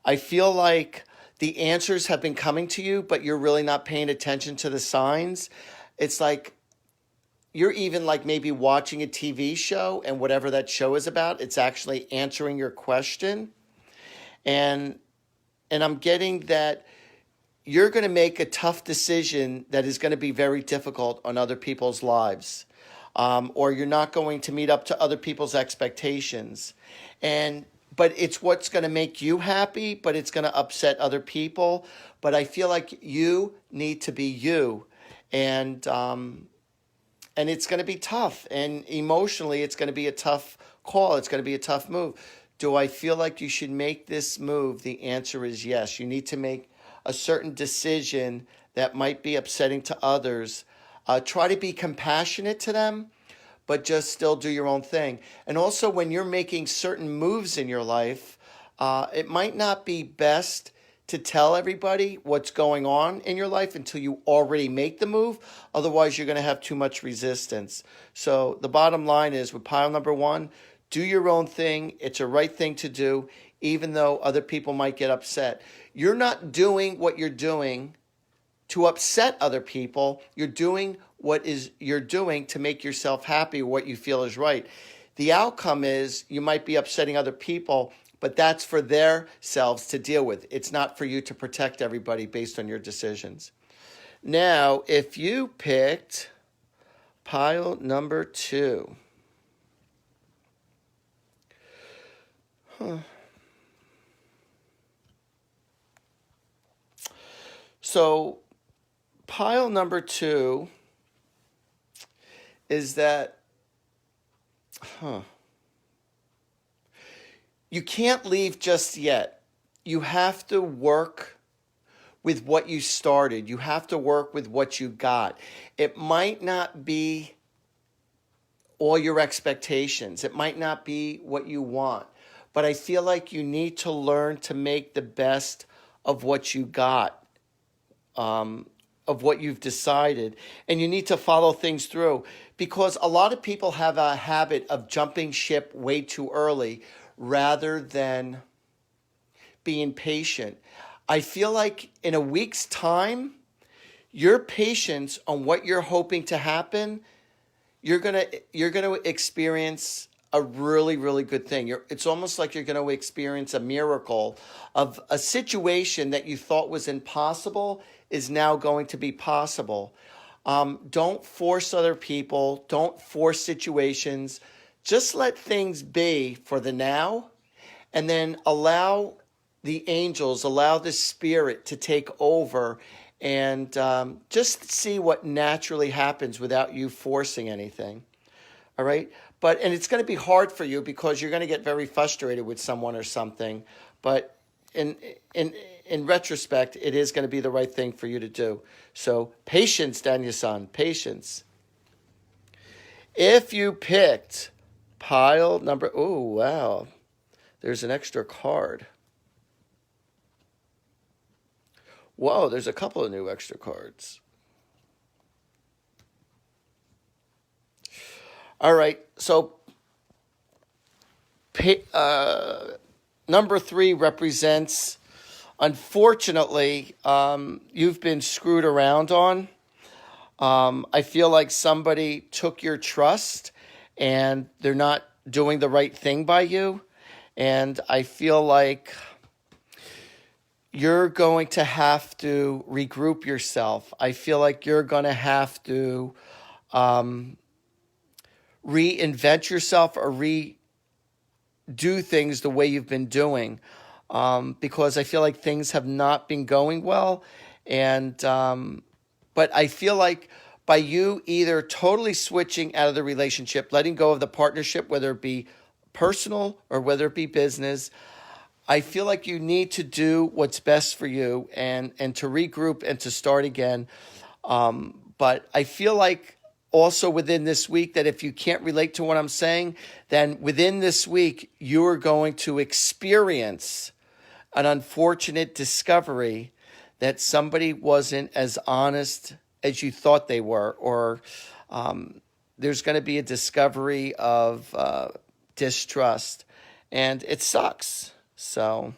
I feel like the answers have been coming to you, but you're really not paying attention to the signs. It's like you're even like maybe watching a TV show, and whatever that show is about, it's actually answering your question. And I'm getting that you're going to make a tough decision that is going to be very difficult on other people's lives. Or you're not going to meet up to other people's expectations. But it's what's going to make you happy, but it's going to upset other people. But I feel like you need to be you. And it's going to be tough. And emotionally, it's going to be a tough call. It's going to be a tough move. Do I feel like you should make this move? The answer is yes. You need to make a certain decision that might be upsetting to others. Try to be compassionate to them, but just still do your own thing. And also, when you're making certain moves in your life, it might not be best to tell everybody what's going on in your life until you already make the move. Otherwise, you're going to have too much resistance. So the bottom line is, with pile number one, do your own thing. It's a right thing to do, even though other people might get upset. You're not doing what you're doing to upset other people. You're doing what is you're doing to make yourself happy, what you feel is right. The outcome is you might be upsetting other people, but that's for their selves to deal with. It's not for you to protect everybody based on your decisions. Now, if you picked pile number two, so pile number two is that, you can't leave just yet. You have to work with what you started. You have to work with what you got. It might not be all your expectations. It might not be what you want. But I feel like you need to learn to make the best of what you got, of what you've decided. And you need to follow things through, because a lot of people have a habit of jumping ship way too early rather than being patient. I feel like in a week's time, your patience on what you're hoping to happen, you're gonna experience a really, really good thing. It's almost like you're gonna experience a miracle of a situation that you thought was impossible is now going to be possible. Don't force other people. Don't force situations. Just let things be for the now, and then allow the angels, allow the spirit to take over, and just see what naturally happens without you forcing anything. All right? And it's going to be hard for you because you're going to get very frustrated with someone or something. But in retrospect, it is going to be the right thing for you to do. So patience, Daniel-san, patience. If you picked pile number, oh, wow, there's an extra card. Whoa, there's a couple of new extra cards. All right, so number three represents, unfortunately, you've been screwed around on. I feel like somebody took your trust and they're not doing the right thing by you. And I feel like you're going to have to regroup yourself. I feel like you're going to have to reinvent yourself or redo things the way you've been doing, because I feel like things have not been going well. And but I feel like by you either totally switching out of the relationship, letting go of the partnership, whether it be personal or whether it be business, I feel like you need to do what's best for you and to regroup and to start again. But I feel like also within this week that if you can't relate to what I'm saying, then within this week, you're going to experience an unfortunate discovery that somebody wasn't as honest as you thought they were, or there's going to be a discovery of distrust, and it sucks. So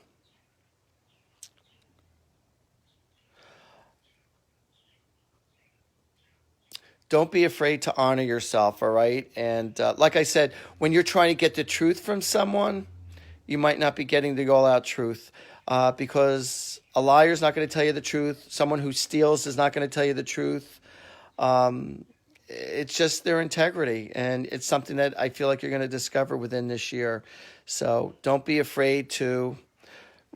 don't be afraid to honor yourself, all right? And like I said, when you're trying to get the truth from someone, you might not be getting the all-out truth, because a liar's not going to tell you the truth. Someone who steals is not going to tell you the truth. It's just their integrity, and it's something that I feel like you're going to discover within this year. So don't be afraid to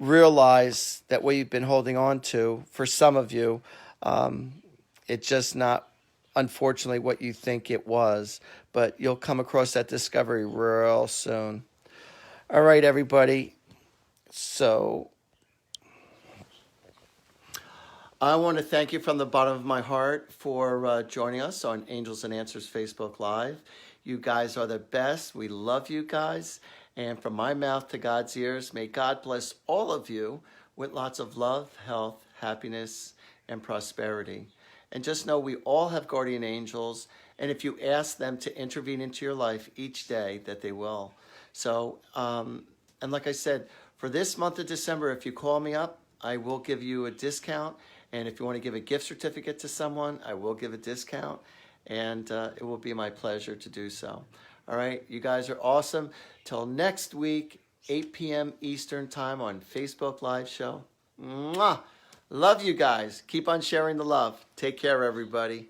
realize that what you've been holding on to, for some of you, it's just not, unfortunately, what you think it was. But you'll come across that discovery real soon. All right, everybody. So I want to thank you from the bottom of my heart for joining us on Angels and Answers Facebook Live. You guys are the best. We love you guys. And from my mouth to God's ears, may God bless all of you with lots of love, health, happiness, and prosperity. And just know we all have guardian angels. And if you ask them to intervene into your life each day, that they will. So, and like I said, for this month of December, if you call me up, I will give you a discount. And if you want to give a gift certificate to someone, I will give a discount. And it will be my pleasure to do so. All right, you guys are awesome. Till next week, 8 p.m. Eastern Time on Facebook Live Show. Mwah! Love you guys. Keep on sharing the love. Take care, everybody.